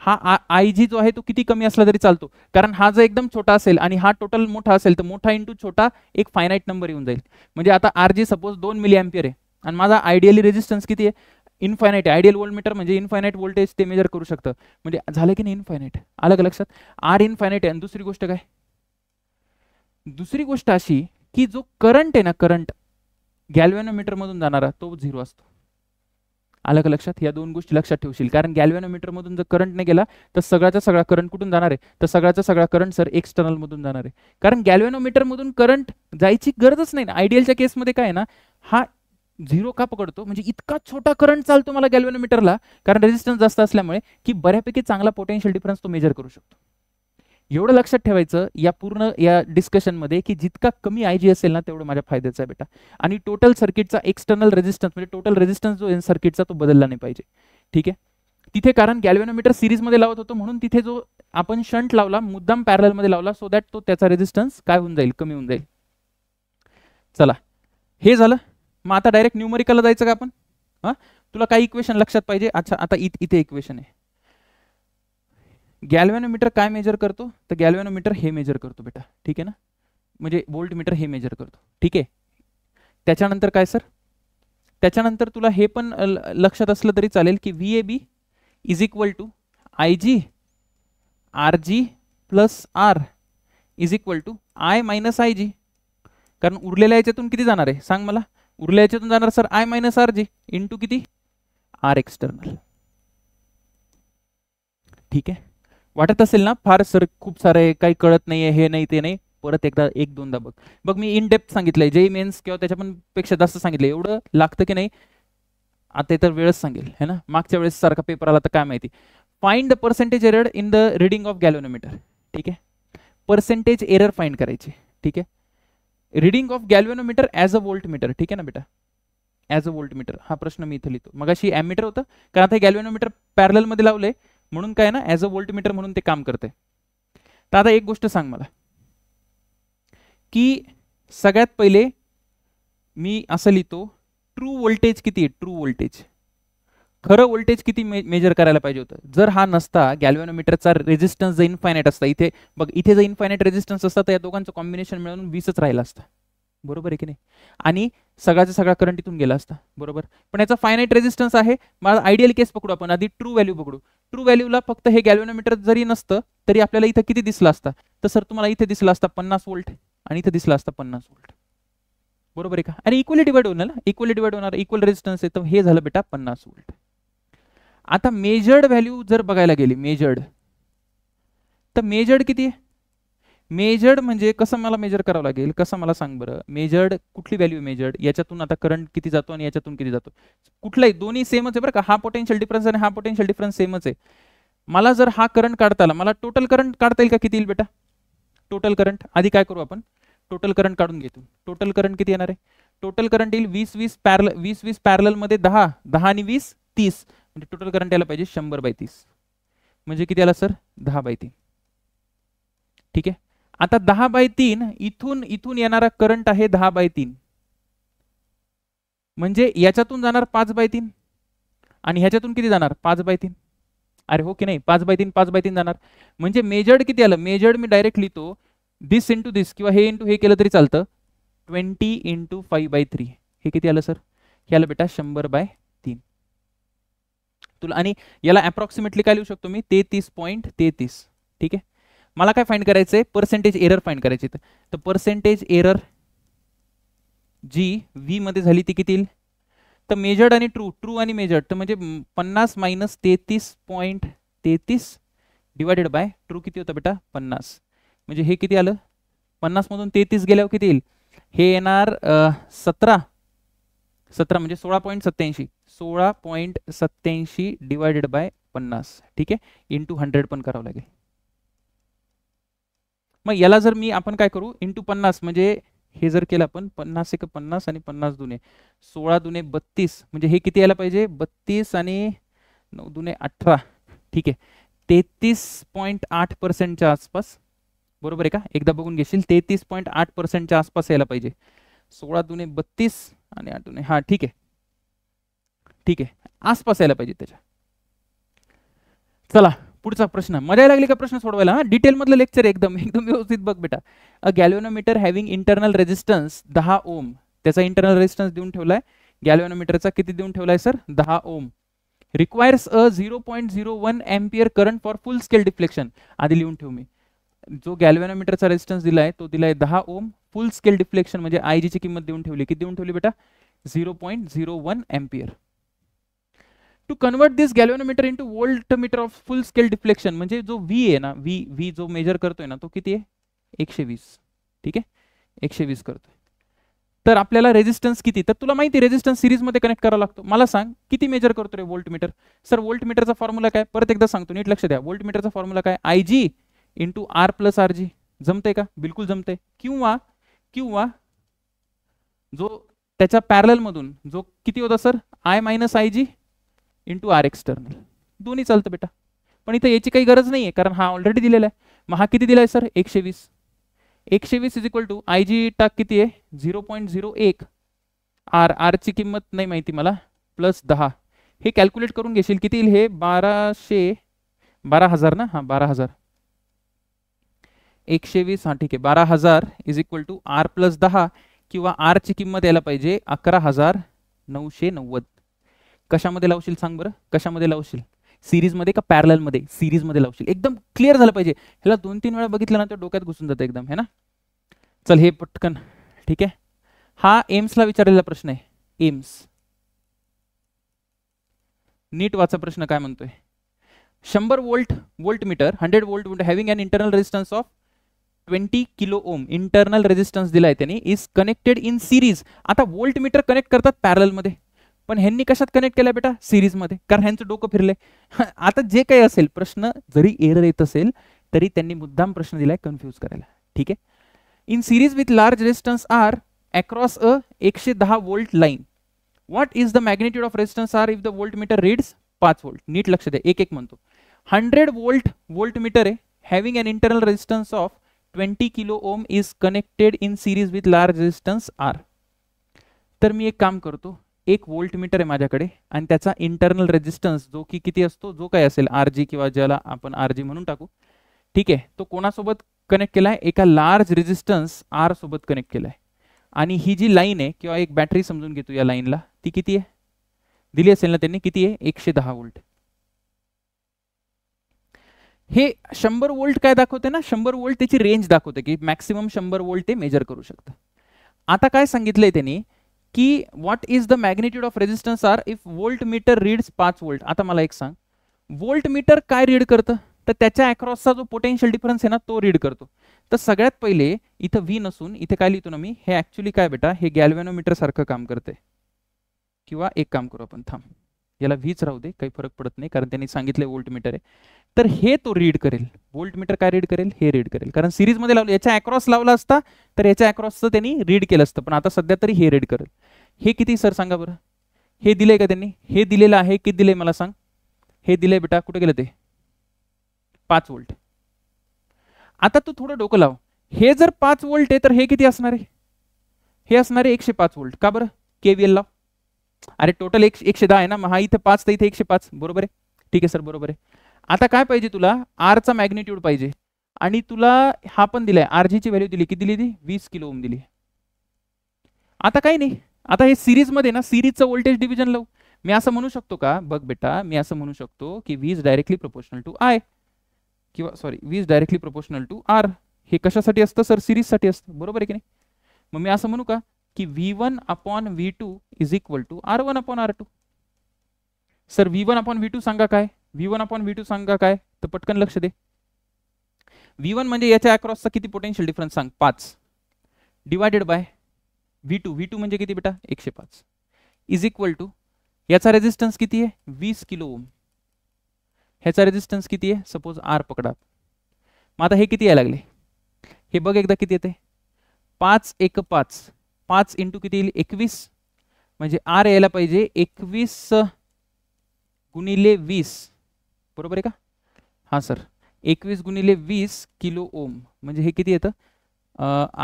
हा आय जी जो आहे तो किती कमी असला तरी चालतो, कारण हा जर एकदम छोटा असेल आणि हा टोटल मोठा असेल तर मोठा इंटू छोटा एक फायनाईट नंबर येऊन जाईल. म्हणजे आता R G suppose 2 milli ampere आहे आणि माझा आयडियली रेजिस्टन्स किती आहे, इनफायनाईट आहे. आयडियल व्होल्टमीटर म्हणजे इनफायनाईट व्होल्टेज ते मेजर करू शकतं. म्हणजे झालं की नाही इनफायनाईट, आलं का लक्षात. आर इनफायनाईट आहे. आणि दुसरी गोष्ट काय, दुसरी गोष्ट अशी की जो करंट आहे ना, करंट गॅल्व्हॅनोमीटर मधून जाणारा तो 0 असतो. आलं का लक्षात. या दोन गोष्टी लक्षात ठेवशील, कारण गॅल्व्हॅनोमीटर मधून जर करंट नाही गेला तर सगळ्याचा सगळा करंट कुठून जाणार आहे, तर सगळ्याचा सगळा करंट सर एक्सटर्नल मधून जाणार आहे. कारण गॅल्व्हॅनोमीटर मधून करंट जायची गरजच नाही ना. आयडियलच्या केसमध्ये काय आहे ना, हा 0 का पकडतो, म्हणजे इतका छोटा करंट चालतो मला गॅल्व्हॅनोमीटरला, कारण रेजिस्टन्स जास्त असल्यामुळे, की बऱ्यापैकी चांगला पोटेन्शियल डिफरन्स तो मेजर करू शकतो. एवढं लक्षात ठेवायचं या पूर्ण या डिस्कशनमध्ये, की जितका कमी आय जी असेल ना तेवढं माझ्या फायद्याचं आहे बेटा. आणि टोटल सर्किटचा एक्सटर्नल रेजिस्टन्स म्हणजे टोटल रेजिस्टन्स जो आहे सर्किटचा तो बदलला नाही पाहिजे. ठीक आहे. तिथे कारण गॅल्व्हॅनोमीटर सिरीजमध्ये लावत होतो म्हणून तिथे जो आपण शंट लावला मुद्दाम पॅरलल मध्ये लावला, सो दॅट तो त्याचा रेजिस्टन्स काय होऊन जाईल, कमी होऊन जाईल. चला हे झालं. मग आता डायरेक्ट न्यूमरिकलला जायचं का आपण. हां, तुला काही इक्वेशन लक्षात पाहिजे. अच्छा, आता इथे इक्वेशन आहे. गॅल्व्हॅनोमीटर काय मेजर करतो, तर गॅल्व्हॅनोमीटर हे मेजर करतो बेटा. ठीक आहे ना, म्हणजे व्होल्टमीटर हे मेजर करतो. ठीक आहे. त्याच्यानंतर काय सर, त्याच्यानंतर तुला हे पण लक्षात असलं तरी चालेल की V A B is equal to I G R G plus R is equal to I minus I G. कारण उरलेल्या याच्यातून किती जाणार आहे सांग मला, उरलेल्या याच्यातून जाणार sir I minus R G into किती, आर एक्सटर्नल. ठीक आहे. वाटत असेल ना फार सर खूप सारे काही कळत नाहीये, हे नाही ते नाही, परत एकदा एक दोनदा बघ. बघ मी इन डेप्थ सांगितलंय, जे मेन्स किंवा त्याच्या पण पेक्षा जास्त सांगितलंय. एवढं लागतं की नाही आता तर वेळच सांगेल है ना, मागच्या वेळेस सारखा पेपर आला तर काय माहिती. Find the percentage error in the reading of galvanometer. ठीक आहे, पर्सेंटेज एरर फाइंड करायची. ठीक आहे. Reading of galvanometer as a voltmeter. ठीक आहे ना बेटा, ॲज अ व्होल्टमीटर हा प्रश्न मी इथे लिहितो. मगाशी ॲमीटर होतं, कारण आता गॅल्व्हॅनोमीटर पॅरलल मध्ये लावलंय म्हणून काय ना ॲज अ व्होल्टमीटर म्हणून ते काम करते. तर आता एक गोष्ट सांग मला, की सगळ्यात पहिले मी असं लिहितो, ट्रू व्होल्टेज किती आहे, ट्रू व्होल्टेज, खरं व्होल्टेज किती मेजर करायला पाहिजे होतं. जर हा नसता गॅल्व्हॅनोमीटरचा रेजिस्टन्स जर इनफायनाईट असता, इथे बघ इथे जर इनफायनाईट रेजिस्टन्स असता तर या दोघांचं कॉम्बिनेशन मिळून 20च राहिला असता. बरोबर आहे की नाही, आणि सगळ्याचा सगळा करंट इथून गेला असता. बरोबर, पण याचा फायनाईट रेजिस्टन्स आहे. मला आयडियल केस पकडू आपण, आधी ट्रू व्हॅल्यू पकडू. ट्रू व्हॅल्यूला फक्त हे गॅल्व्हॅनोमीटर जरी नसतं तरी आपल्याला इथं किती दिसला असता, तर सर तुम्हाला इथे दिसला असता 50 व्होल्ट आणि इथे दिसला असता 50 व्होल्ट. बरोबर आहे का, आणि इक्वली डिवाइड होणार ना, इक्वली डिवाइड होणार, इक्वल रेजिस्टन्स आहे, तर हे झालं बेटा 50 व्होल्ट. आता मेजर्ड व्हॅल्यू जर बघायला गेली, मेजर्ड, तर मेजर्ड किती आहे, मेजर्ड म्हणजे कसं मला मेजर करावं लागेल, कसं मला सांग बरं. मेजर्ड कुठली व्हॅल्यू मेजर्ड, याच्यातून आता करंट किती जातो आणि याच्यातून किती जातो, कुठलाही दोन्ही सेमच आहे बरं का. हा पोटेन्शियल डिफरन्स आणि हा पोटेन्शियल डिफरन्स सेमच आहे. मला जर हा करंट काढता आला, मला टोटल करंट काढता येईल का, किती येईल बेटा टोटल करंट. आधी काय करू आपण, टोटल करंट काढून घेतो. टोटल करंट किती येणार आहे, टोटल करंट येईल 20 पॅरल 20 पॅरल मध्ये 10 आणि 20 30, म्हणजे टोटल करंट यायला पाहिजे 100/30, म्हणजे किती आला सर 10/3. ठीक आहे. आता 10/3 इथून येणारा करंट आहे 10/3, म्हणजे याच्यातून जाणार 5/3 आणि ह्याच्यातून किती जाणार 5/3. अरे हो की नाही, 5/3 जाणार. म्हणजे मेजर्ड किती आलं, मेजर्ड मी डायरेक्ट लिहितो दिस इंटू दिस किंवा हे इंटू हे केलं तरी चालतं. 20 × 5/3 हे किती आलं सर, हे आलं बेटा 100/3 तुला. आणि याला अप्रॉक्सिमेटली काय लिहू शकतो मी, 33.33. ठीक आहे. मला काय फाइंड करायचंय, पर्सेंटेज एरर फाइंड करायची. तर पर्सेंटेज एरर जी व्ही मध्ये झाली ती किती येईल, तर मेजर्ड आणि ट्रू, ट्रू आणि मेजर्ड, तर म्हणजे 50 - 33.33 डिवायडेड बाय ट्रू किती होतं बेटा 50, म्हणजे हे किती आलं, 50 मधून 33 गेल्यावर किती येईल, हे येणार 17 म्हणजे 16.87 16.87 डिवायडेड बाय 50. ठीक आहे, इंटू 100 पण करावं लागेल. मग याला जर मी आपण काय करू, इंटू 50, म्हणजे हे जर केलं आपण 50 × 50 आणि 50 दुने 16 दुने 32, म्हणजे हे किती यायला पाहिजे 32 आणि 9 दुने 18. ठीक आहे, 33.8% आसपास. बरोबर आहे का, एकदा बघून घेशील, 33.8% आसपास यायला पाहिजे. 16 दुने 32 आणि 8 दुने, हा ठीक आहे, ठीक आहे, आसपास यायला पाहिजे त्याच्या. चला पुढचा प्रश्न, मजा लागली का प्रश्न सोडवायला? हा डिटेल मधलं लेक्चर एकदम एकदम व्यवस्थित बघ बेटा. A galvanometer having internal resistance 10 ohm, त्याचा इंटरनल रेजिस्टन्स देऊन ठेवलाय. गॅल्व्हॅनोमीटरचा किती देऊन ठेवलाय sir? 10 ohm. Requires a 0.01 ampere current for full scale deflection. आधी लिहून ठेव मी. जो गॅल्व्हॅनोमीटरचा रेजिस्टन्स दिलाय तो दिलाय 10 ओम. फुल स्केल डिफ्लेक्शन म्हणजे आयजी ची किंमत देऊन ठेवली. किती देऊन ठेवली बेटा? 0.01 ampere. To convert this galvanometer into voltmeter of full scale deflection, म्हणजे जो व्ही आहे ना, व्ही जो मेजर करतोय ना, तो किती आहे? 120. ठीक आहे, 120 करतोय. तर आपल्याला रेजिस्टन्स किती? तर तुला माहिती रेजिस्टन्स सिरीज मध्ये कनेक्ट करावा लागतो. मला सांग किती मेजर करतो रे व्होल्टमीटर? सर व्होल्टमीटरचा फॉर्म्युला काय? परत एकदा सांगतो, नीट लक्ष द्या. व्होल्टमीटरचा फॉर्म्युला काय? IG into R plus R G. जमतंय का? बिलकुल जमतंय. किंवा किंवा जो त्याच्या पॅरल मधून जो किती होता sir? I minus I G into R external. दोन्ही चालतं बेटा, पण इथं याची काही गरज नाहीये कारण हा ऑलरेडी दिलेला आहे. मग हा किती दिलाय sir? 120. 120 is equal to I G टाक किती आहे? 0.01. आर ची किंमत नाही माहिती मला, प्लस 10. हे कॅल्क्युलेट करून घेशील किती येईल हे? 12,000 ना? हा 12,000. 120 हा ठीक आहे. 12,000 is equal to R plus 10 किंवा आर ची किंमत यायला पाहिजे 11,990. कशामध्ये लावशील सांग बरं? कशामध्ये लावशील? सिरीज मध्ये का पॅरलल मध्ये? सिरीज मध्ये लावशील. एकदम क्लिअर झालं पाहिजे. ह्याला 2-3 वेळा बघितलं ना तर डोक्यात घुसून जातं एकदम, है ना? चल हे पटकन. ठीक आहे, हा एम्सला विचारलेला प्रश्न आहे. एम्स नीट वाचा प्रश्न काय म्हणतोय. 100 volt voltmeter 100 volt having an internal resistance of 20 kilo ohm. Internal resistance दिलाय त्यांनी. Is connected in series. आता व्होल्टमीटर कनेक्ट करतात पॅरलल मध्ये, पण ह्यांनी कशात कनेक्ट केलं बेटा? सिरीज मध्ये, कारण ह्यांचं डोकं फिरलंय. आता जे काही असेल प्रश्न, जरी एरर येत असेल तरी त्यांनी मुद्दाम प्रश्न दिलाय कन्फ्यूज करायला. ठीक आहे. In series with large resistance R across a 110 volt line, what is the magnitude of resistance R if the voltmeter reads 5 volt. नीट लक्ष द्या, एक एक म्हणतो. 100 वोल्ट व्होल्टमीटर आहे, having an internal resistance of 20 kilo ohm is connected in series with large resistance R. तर मी एक काम करतो, एक व्होल्टमीटर आहे माझ्याकडे आणि त्याचा इंटरनल रेजिस्टन्स जो की किती असतो, जो काय असेल आरजी किंवा ज्याला आपण आरजी म्हणून टाकू. ठीक आहे, तो कोणासोबत कनेक्ट केलाय? एका लार्ज रेजिस्टन्स आर सोबत कनेक्ट केलाय. आणि ही जी लाईन आहे किंवा एक बॅटरी समजून घेतो या लाईनला, ती किती आहे? दिली असेल ना त्यांनी, किती आहे? 110 वोल्ट. हे 100 वोल्ट काय दाखवते ना? 100 वोल्ट त्याची रेंज दाखवते की मॅक्सिमम 100 वोल्ट ते मेजर करू शकतं. आता काय सांगितलंय त्यांनी की what is the magnitude of resistance R if voltmeter reads 5 volt. आता मला एक सांग, व्होल्टमीटर काय रीड करतं? तर त्याच्या अक्रॉसचा जो पोटेन्शियल डिफरन्स आहे ना तो रीड करतो. तर सगळ्यात पहिले इथं व्ही नसून इथे काय लिहितो ना मी, हे ऍक्च्युली काय बेटा, हे गॅल्व्हॅनोमीटर सारखं काम करते. किंवा एक काम करू आपण, थांब, याला व्हीच राहू दे, काही फरक पडत नाही कारण त्यांनी सांगितलंय व्होल्टमीटर आहे. तर हे तो रीड करेल. व्होल्टमीटर काय रीड करेल? हे रीड करेल, कारण सिरीज मध्ये लावलं, याच्या अक्रॉस लावला असता तर याच्या अक्रॉसचं त्यांनी रीड केलं असतं, पण आता सध्या तरी हे रीड करेल. हे किती सर सांगा बरं? हे दिलंय का त्यांनी? हे दिलेलं आहे. किती दिलंय मला सांग? हे दिलंय बेटा, कुठे गेलं ते? 5 वोल्ट. आता तू थोडं डोकं लाव, हे जर 5 वोल्ट आहे तर हे किती असणार आहे? हे असणार आहे 105 वोल्ट. का बरं? केव्हीएल लाव. अरे टोटल 110 आहे ना, मग हा इथे 5 तर इथे 105, बरोबर आहे? ठीक आहे सर, बरोबर आहे. आता काय पाहिजे तुला? आरचा मॅग्निट्यूड पाहिजे, आणि तुला हा पण दिलाय, आरजी ची व्हॅल्यू दिली, किती दिली? 20 किलो ओम दिली. आता काही नाही, आता हे सिरीज मध्ये ना, सिरीजचं व्होल्टेज डिव्हिजन लावू. मी असं म्हणू शकतो का? बघ बेटा, मी असं म्हणू शकतो की V is directly proportional to I, किंवा sorry V is directly proportional to R. हे कशासाठी असतं सर? सिरीज साठी असतं, बरोबर आहे की नाही? मग मी असं म्हणू का की V1 upon V2 is equal to R1 upon R2. Sir V1 upon V2 सांगा काय? V1 अपॉन V2 सांगा काय? तर पटकन लक्ष दे. V1 म्हणजे याच्या अक्रॉसचा किती पोटेन्शियल डिफरन्स सांग? 5 डिवायडेड बाय V2. V2 म्हणजे किती बेटा? 105 इज इक्वल टू याचा रेजिस्टन्स किती आहे? 20 किलो ओम. ह्याचा रेजिस्टन्स किती आहे? सपोज R पकडा. मग आता हे किती यायला लागले? हे बघ एकदा किती येते? 5 1 5, 5 इंटू किती येईल? 21, म्हणजे R यायला पाहिजे 21 गुणिले 20, बरोबर आहे का? हा सर, 21 गुणिले 20 किलो ओम, म्हणजे हे किती येतं?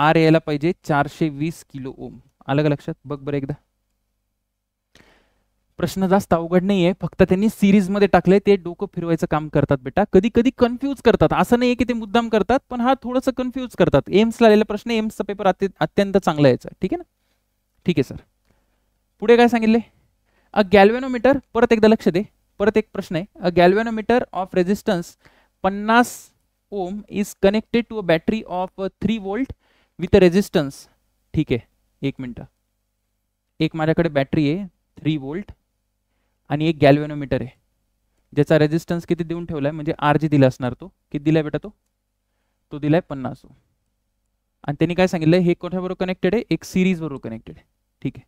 R यायला पाहिजे 420 किलो ओम. आलं का लक्षात? बघ बरं एकदा. प्रश्न जास्त अवघड नाहीये, फक्त त्यांनी सिरीज मध्ये टाकले, ते डोकं फिरवायचं काम करतात बेटा. कधी कधी कन्फ्यूज करतात, असं नाहीये की ते मुद्दाम करतात, पण हा थोडंसं कन्फ्यूज करतात. एम्सला आलेला प्रश्न, एम्सचा पेपर अत्यंत चांगला यायचा. ठीक आहे ना? ठीक आहे सर. पुढे काय सांगितले? अ गॅल्व्हॅनोमीटर, परत एकदा लक्ष दे, परत एक प्रश्न आहे. A galvanometer of resistance 50 ohm is connected to a battery of 3 volt with a resistance. ठीक आहे, एक मिनिट. एक माझ्याकडे बॅटरी आहे 3 वोल्ट आणि एक गॅल्व्हॅनोमीटर आहे ज्याचा रेजिस्टन्स किती देऊन ठेवलाय, म्हणजे आर जी दिला असणार, तो किती दिलाय बेटा? तो दिलाय 50 ओम. आणि त्यांनी काय सांगितलं, हे कोणाबरोबर कनेक्टेड आहे? एक सिरीज बरोबर कनेक्टेड आहे. ठीक आहे,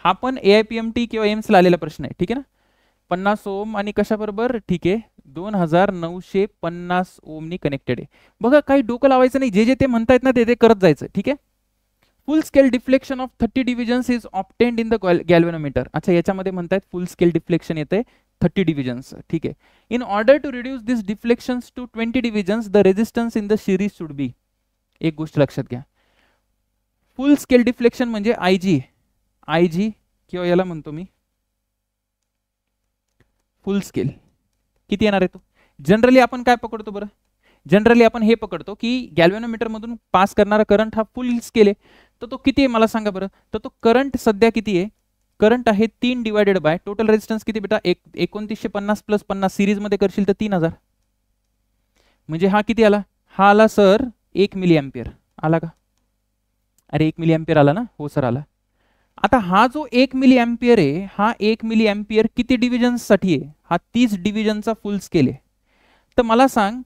हा पण AIPMT किंवा एम्सला आलेला प्रश्न आहे. ठीक आहे ना? 50 ओम आणि कशाबरोबर? ठीक आहे, 2950 ओमनी कनेक्टेड आहे. बघा, काही डोकं लावायचं नाही, जे जे ते म्हणतायत ना ते करत जायचं. ठीक आहे. Full scale deflection of 30 divisions is obtained in the galvanometer. अच्छा, याच्यामध्ये म्हणतायत फुल स्केल डिफ्लेक्शन येते 30 डिव्हिजन्स. ठीक आहे. In order to reduce this deflections to 20 divisions, the resistance in the series should be. एक गोष्ट लक्षात घ्या, फुल स्केल डिफ्लेक्शन म्हणजे IG किंवा याला म्हणतो मी फुल स्केल. किती येणार आहे तो? जनरली आपण काय पकडतो बरं? जनरली आपण हे पकडतो की गॅल्व्हॅनोमीटर मधून पास करणारा करंट हा फुल स्केल आहे. तर तो किती आहे मला सांगा बरं? तर तो करंट सध्या किती आहे? करंट आहे 3 डिवायडेड बाय टोटल रेजिस्टन्स किती बेटा? 2950 प्लस 50 सिरीज मध्ये करशील तर 3000. म्हणजे हा किती आला? हा आला सर 1 मिली एम्पियर. आला का? अरे 1 मिली एम्पियर आला ना? हो सर आला. आता हा जो 1 मिली एम्पियर आहे, हा 1 मिली एम्पियर किती डिव्हिजन्स साठी आहे? हा 30 डिव्हिजनचा फुल स्केल आहे. तर मला सांग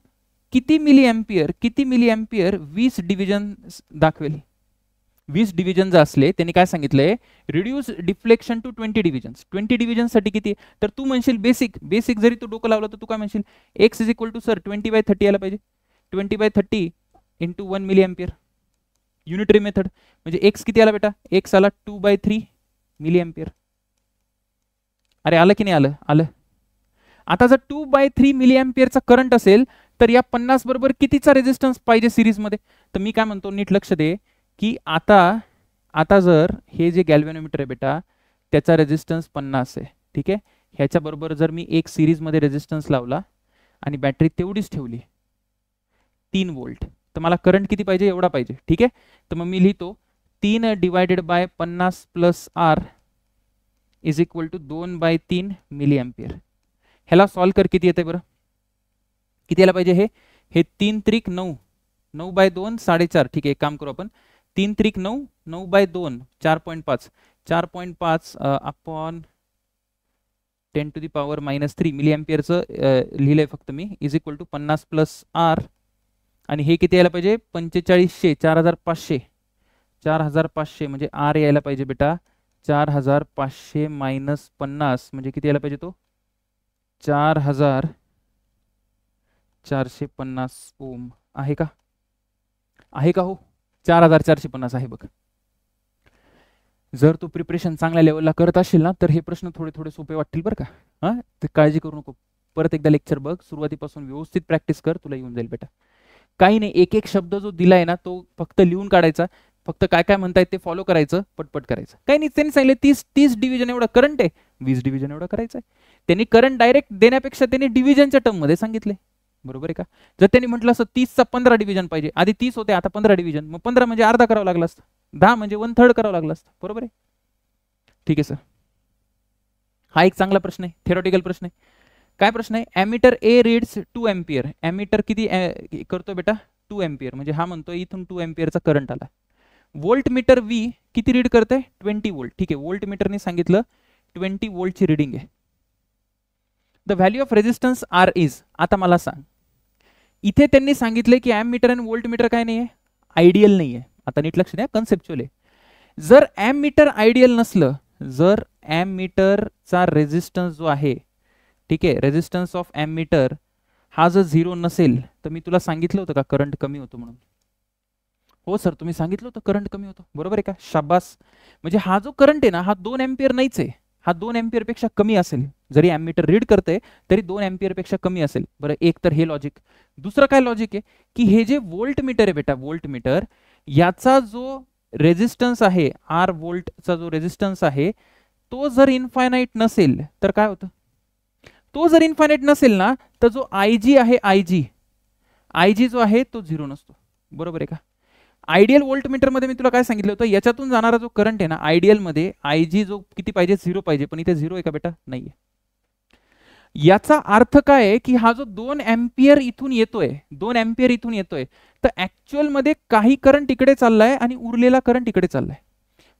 किती मिली एम्पियर 20 डिव्हिजन दाखवेल? 20 डिव्हिजन जर असले, त्यांनी काय सांगितलंय, reduce deflection to 20 divisions. 20 division साठी किती? तर तू म्हणशील बेसिक जरी तू डोकं लावलं तर तू काय म्हणशील, X is equal to sir 20/30 यायला पाहिजे. 20/30 into 1 milli ampere, unitary method. म्हणजे एक्स किती आला बेटा? एक्स आला 2/3 मिली एम्पियर. अरे आलं की नाही आलं? आलं. आता जर 2/3 मिली एम्पियरचा करंट असेल तर या 50 बरोबर कितीचा रेजिस्टन्स पाहिजे सिरीज मध्ये? तर मी काय म्हणतो, नीट लक्ष दे की आता जर हे जे गॅल्व्हॅनोमीटर आहे बेटा, त्याचा रेजिस्टन्स 50 आहे. ठीक आहे. ह्याच्या बरोबर जर मी एक सिरीज मध्ये रेजिस्टन्स लावला आणि बॅटरी तेवढीच ठेवली 3 वोल्ट, तर मला करंट किती पाहिजे? एवढा पाहिजे. ठीक आहे. तर मग मी लिहितो 3 divided by 50 plus R is equal to 2/3 milli ampere. ह्याला सॉल्व कर, किती येते बरं? किती यायला पाहिजे? हे 3 त्रिक 9, 9/2 4.5. ठीक आहे, एक काम करू आपण, 3 त्रिक 9, 9/2 4.5, 4.5 अपॉन 10⁻³ मिली एम्पियरचं लिहिलंय फक्त मी, is equal to 50 plus R. आणि हे किती यायला पाहिजे? 4500, 4500, 4500 म्हणजे आर यायला पाहिजे बेटा 4500 मायनस 50 म्हणजे किती यायला पाहिजे? तो 4450 ओम आहे का? आहे का? हो, 4450 आहे बघ. जर तू प्रिपरेशन चांगल्या लेवलला करत असशील ना तर हे प्रश्न थोडे सोपे वाटतील बरं का. हां, तर काळजी करू नको. परत एकदा लेक्चर बघ, सुरुवातीपासून व्यवस्थित प्रॅक्टिस कर, तुला येऊन जाईल बेटा. काही नाही, एक एक शब्द जो दिलाय ना तो फक्त लिहून काढायचा, फक्त काय काय म्हणतायत ते फॉलो करायचं, पटपट करायचं. काही नाही, त्यांनी सांगितलं 30 डिव्हिजन एवढं करंट आहे, 20 डिव्हिजन एवढं करायचं आहे. त्यांनी करंट डायरेक्ट देण्यापेक्षा त्यांनी डिव्हिजनच्या टर्म मध्ये सांगितले. बरोबर आहे का? जर त्यांनी म्हटलं असं 30चा 15 डिव्हिजन पाहिजे, आधी 30 होते आता 15 डिव्हिजन, मग 15 म्हणजे अर्धा करावं लागलं असतं, 10 म्हणजे 1/3 करावं लागलं असतं. बरोबर आहे? ठीक आहे सर. हा एक चांगला प्रश्न आहे, थेरॉटिकल प्रश्न आहे. काय प्रश्न आहे? ॲमीटर ए रीड्स 2 एम्पियर. ॲमीटर किती करतो बेटा? 2 एम्पियर. म्हणजे हा म्हणतो इथून 2 एम्पियरचा करंट आला. वोल्ट मीटर व्ही किती रीड करते? 20 वोल्ट. ठीक आहे, वोल्ट मीटरने सांगितलं 20 वोल्टची रीडिंग आहे. The value of resistance R is. आता मला सांग, इथे त्यांनी सांगितले की ॲमीटर आणि वोल्ट मीटर काय नाहीये? आयडियल नाहीये. आता नीट लक्ष द्या, कन्सेप्च्युअल आहे. जर ॲमीटर आयडियल नसलं, जर ॲमीटरचा रेजिस्टन्स जो आहे, ठीक आहे, रेजिस्टन्स ऑफ ॲमीटर हा जर 0 नसेल तर मी तुला सांगितलं होतं का करंट कमी होतो म्हणून? हो सर, तुम्ही सांगितलं होतं करंट कमी होतो. बरोबर आहे का? शाबास. म्हणजे हा जो करंट आहे ना, हा 2 एम्पियर नाहीच आहे, हा 2 एम्पियर पेक्षा कमी असेल. जरी ॲमीटर रीड करते तरी 2 एम्पियर पेक्षा कमी असेल. बरं, एक तर हे लॉजिक. दुसरं काय लॉजिक आहे की हे जे वोल्ट मीटर आहे बेटा, वोल्ट मीटर, याचा जो रेजिस्टन्स आहे, आर वोल्टचा जो रेजिस्टन्स आहे, तो जर इनफायनाईट नसेल तर काय होतं, तो जर इनफायनाईट नसेल ना तर जो आयजी आहे, आयजी जो आहे तो 0 नसतो, बरोबर आहे का. आयडियल व्होल्टमीटर मध्ये मी तुला काय सांगितलं होतं, याच्यातून जाणारा जो करंट आहे ना आयडियल मध्ये आयजी जो किती पाहिजे, 0 पाहिजे, पण इथे 0 आहे का बेटा, नाहीये. याचा अर्थ काय आहे की हा जो 2 एम्पियर इथून येतोय, 2 एम्पियर इथून येतोय, तर ऍक्च्युअल मध्ये काही करंट इकडे चाललाय आणि उरलेला करंट इकडे चाललाय.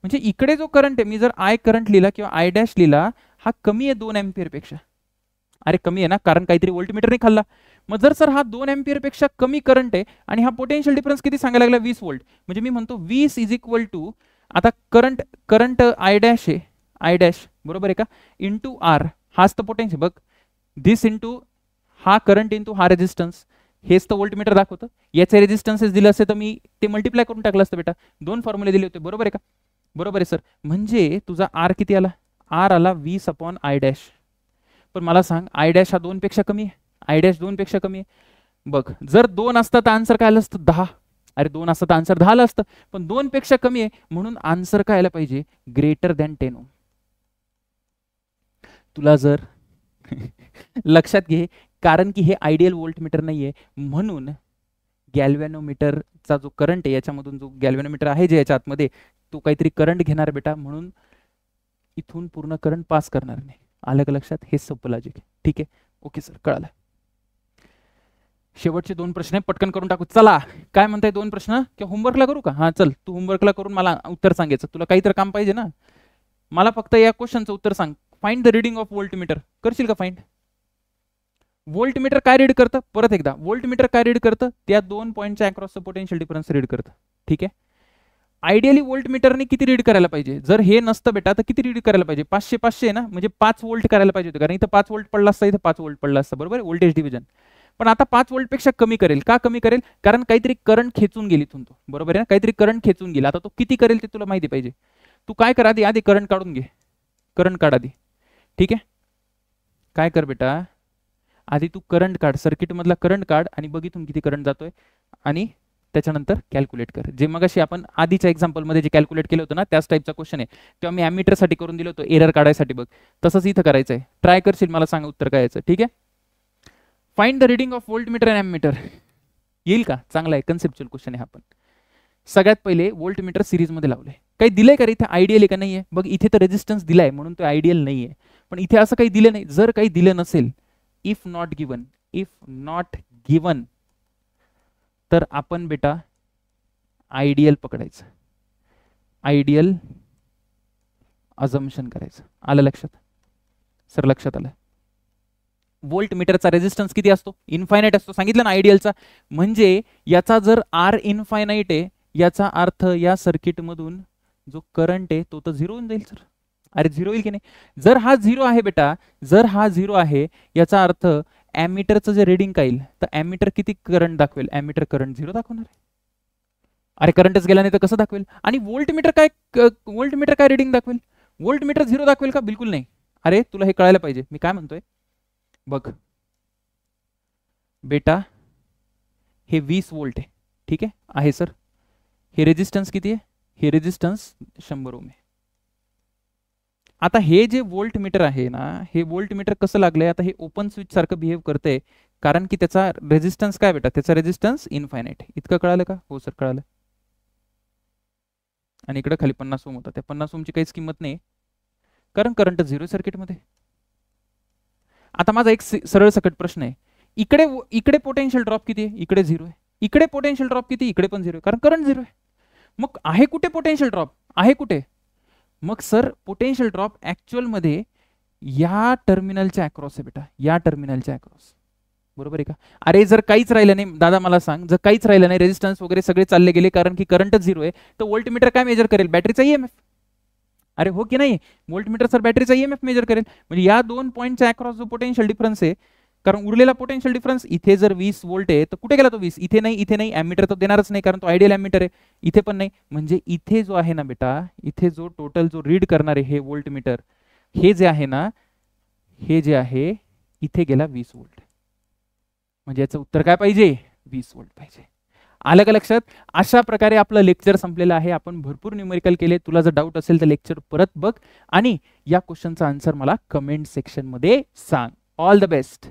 म्हणजे इकडे जो करंट आहे, मी जर आय करंट लिहिला किंवा आय डॅश लिहिला, हा कमी आहे 2 एम्पियर पेक्षा. अरे कमी आहे ना, कारण काहीतरी व्होल्टमीटरने खाल्ला. मग जर सर हा 2 एम्पियर पेक्षा कमी करंट आहे आणि हा पोटेन्शियल डिफरन्स किती सांगायला लागला, 20 व्होल्ट, म्हणजे मी म्हणतो 20 इज इक्वल टू, आता करंट आय डॅश आहे, आय डॅश बरोबर आहे का, इंटू आर, हाच तर पोटेन्शियल बघ, दिस इंटू हा करंट इंटू हा रेजिस्टन्स, हेच तर व्होल्टमीटर दाखवतं. याचे रेजिस्टन्सेस दिले असते तर मी ते मल्टिप्लाय करून टाकलं असतं बेटा, 2 फॉर्म्युले दिले होते, बरोबर आहे का, बरोबर आहे सर. म्हणजे तुझा आर किती आला, आर आला 20 अपॉन आय डॅश. पण मला सांग आय डॅश हा 2 पेक्षा कमी आहे, आय डॅश 2 पेक्षा कमी आहे. बघ जर 2 असता तर आन्सर काय आलं असतं, 10. अरे 2 असतं तर आन्सर 10 आलं असतं, पण 2 पेक्षा कमी आहे म्हणून आन्सर काय आलं पाहिजे, ग्रेटर दॅन 10 ओम. तुला जर लक्षात घे, कारण की हे आयडियल व्होल्टमीटर नाहीये, म्हणून गॅल्व्हॅनोमीटरचा जो करंट आहे याच्यामधून, जो गॅल्व्हॅनोमीटर आहे जे याच्या आतमध्ये, तो काहीतरी करंट घेणार बेटा, म्हणून इथून पूर्ण करंट पास करणार नाही. आलं का लक्षात, हे सोपं लॉजिक आहे. ठीक आहे, ओके सर, कळालं. शेवटचे 2 प्रश्न पटकन करून टाकू. चला काय म्हणताय 2 प्रश्न, किंवा होमवर्कला करू का, हा चल तू होमवर्कला करून मला उत्तर सांगायचं, तुला काहीतरी काम पाहिजे ना, मला फक्त या क्वेश्चनचं उत्तर सांग. Find the reading of voltmeter, करशील का फाइंड. व्होल्टमीटर काय रीड करतं, परत एकदा, व्होल्टमीटर काय रीड करतं, त्या 2 पॉईंटच्या अक्रॉसचं पोटेन्शियल डिफरन्स रीड करतं. ठीक आहे, आयडियली व्होल्टमीटरने किती रीड करायला पाहिजे, जर हे नसतं बेटा तर किती रीड करायला पाहिजे, 500 500 ना, म्हणजे 5 व्होल्ट करायला पाहिजे होतं, कारण इथं 5 व्होल्ट पडला असता, इथं 5 व्होल्ट पडला असता, बरोबर, व्होल्टेज डिव्हिजन. पण आता 5 व्होल्ट पेक्षा कमी करेल, का कमी करेल, कारण काहीतरी करंट खेचून गेली इथून तो, बरोबर आहे ना, काहीतरी करंट खेचून गेला. आता तो किती करेल ते तुला माहिती पाहिजे. तू काय कर, आधी करंट काढून घे, करंट काढ आधी. ठीक आहे, काय कर बेटा, आधी तू करंट काढ, सर्किट मधला करंट काढ आणि बघ इथून किती करंट जातोय, आणि त्याच्यानंतर कॅल्क्युलेट कर. जे मगाशी आपण आधीच्या एक्झाम्पल मध्ये जे कॅल्क्युलेट केलं होतं ना, त्याच टाईपचा क्वेश्चन आहे, तेव्हा मी ॲमीटर साठी करून दिलं होतं, एरर काढायसाठी. बघ तसंच इथं करायचं आहे, ट्राय करशील, मला सांग उत्तर काय यायचं. ठीक आहे, find the reading of voltmeter and ammeter, येईल का, चांगला आहे, कन्सेप्च्युअल क्वेश्चन आहे हा. पण सगळ्यात पहिले व्होल्टमीटर सिरीज मध्ये लावलंय, काही दिलंय का इथे, आयडियल आहे का नाहीये, बघ इथे तर रेजिस्टन्स दिलाय म्हणून तो आयडियल नाहीये, पण इथे असं काही दिलं नाही. जर काही दिलं नसेल, इफ नॉट गिवन, तर आपण बेटा आयडियल पकडायचं, आयडियल अझम्पशन करायचं. आलं लक्षात सर, लक्षात आलं. व्होल्टमीटरचा रेजिस्टन्स किती असतो, इनफायनाइट असतो, सांगितलं ना आयडियलचा. म्हणजे याचा जर आर इनफायनाइट आहे, याचा अर्थ या सर्किट मधून जो करंट आहे तो तर 0 होऊन जाईल सर. अरे 0 होईल की नाही, जर हा 0 आहे बेटा, जर हा 0 आहे, याचा अर्थ ॲमीटरचं जे रीडिंग येईल, तर ॲमीटर किती करंट दाखवेल, ॲमीटर करंट 0 दाखवणार आहे. अरे करंटच गेला नाही तर कसं दाखवेल. आणि व्होल्टमीटर काय रीडिंग दाखवेल, व्होल्टमीटर 0 दाखवेल का, बिलकुल नाही. अरे तुला हे कळायला पाहिजे मी काय म्हणतोय. बघ बेटा, हे 20 व्होल्ट आहे, ठीक आहे सर. हे रेजिस्टन्स किती आहे, हे रेजिस्टन्स 100 ओम आहे. आता हे जे व्होल्टमीटर आहे ना, हे व्होल्टमीटर कसं लागलंय, आता हे ओपन स्विच सारखं बिहेव करते, कारण की त्याचा रेजिस्टन्स काय बेटा, त्याचा रेजिस्टन्स इनफायनाइट. इतकं कळालं का, हो सर कळालं. आणि इकडे खाली 50 ओम होता, त्या 50 ओमची काहीच किंमत नाही, कारण करंट 0 सर्किटमध्ये. आता माझा एक सरळ सकट प्रश्न आहे, इकडे पोटेन्शियल ड्रॉप किती आहे, इकडे 0 आहे, इकडे पोटेन्शियल ड्रॉप किती, इकडे पण 0 आहे, कारण करंट 0 आहे. मग आहे कुठे पोटेन्शियल ड्रॉप, आहे कुठे, मग सर पोटेन्शियल ड्रॉप ऍक्च्युअल मध्ये या टर्मिनलच्या अक्रॉस आहे बेटा, या टर्मिनलच्या अक्रॉस, बरोबर आहे का. अरे जर काहीच राहिलं नाही दादा, मला सांग, जर काहीच राहिलं नाही, रेजिस्टन्स वगैरे सगळे चालले गेले, कारण की करंटच 0 आहे, तर व्होल्टमीटर काय मेजर करेल, बॅटरीचा ईएमएफ. अरे हो की नाही, व्होल्टमीटर सर बॅटरीचा ईएमएफ मेजर करेल. म्हणजे या 2 पॉईंटच्या अक्रॉस जो पोटेन्शियल डिफरन्स आहे, कारण उरलेला पोटेन्शियल डिफरन्स, इथे जर 20 व्होल्ट आहे तर कुठे गेला तो 20, इथे नाही, इथे नाही, ॲमीटर तर देणारच नाही कारण तो आयडियल ॲमीटर आहे, इथे पण नाही. म्हणजे इथे जो आहे ना बेटा, इथे जो टोटल जो रीड करणार आहे हे व्होल्टमीटर, हे जे आहे ना, हे जे आहे इथे गेला 20 व्होल्ट. म्हणजे याचं उत्तर काय पाहिजे, 20 व्होल्ट पाहिजे. आलं का लक्षात? अशा प्रकारे आपलं लेक्चर संपलेलं आहे. आपण भरपूर न्यूमेरिकल केले. तुला जर डाऊट असेल तर लेक्चर परत बघ आणि या क्वेश्चनचा आन्सर मला कमेंट सेक्शन मध्ये सांग. All the best.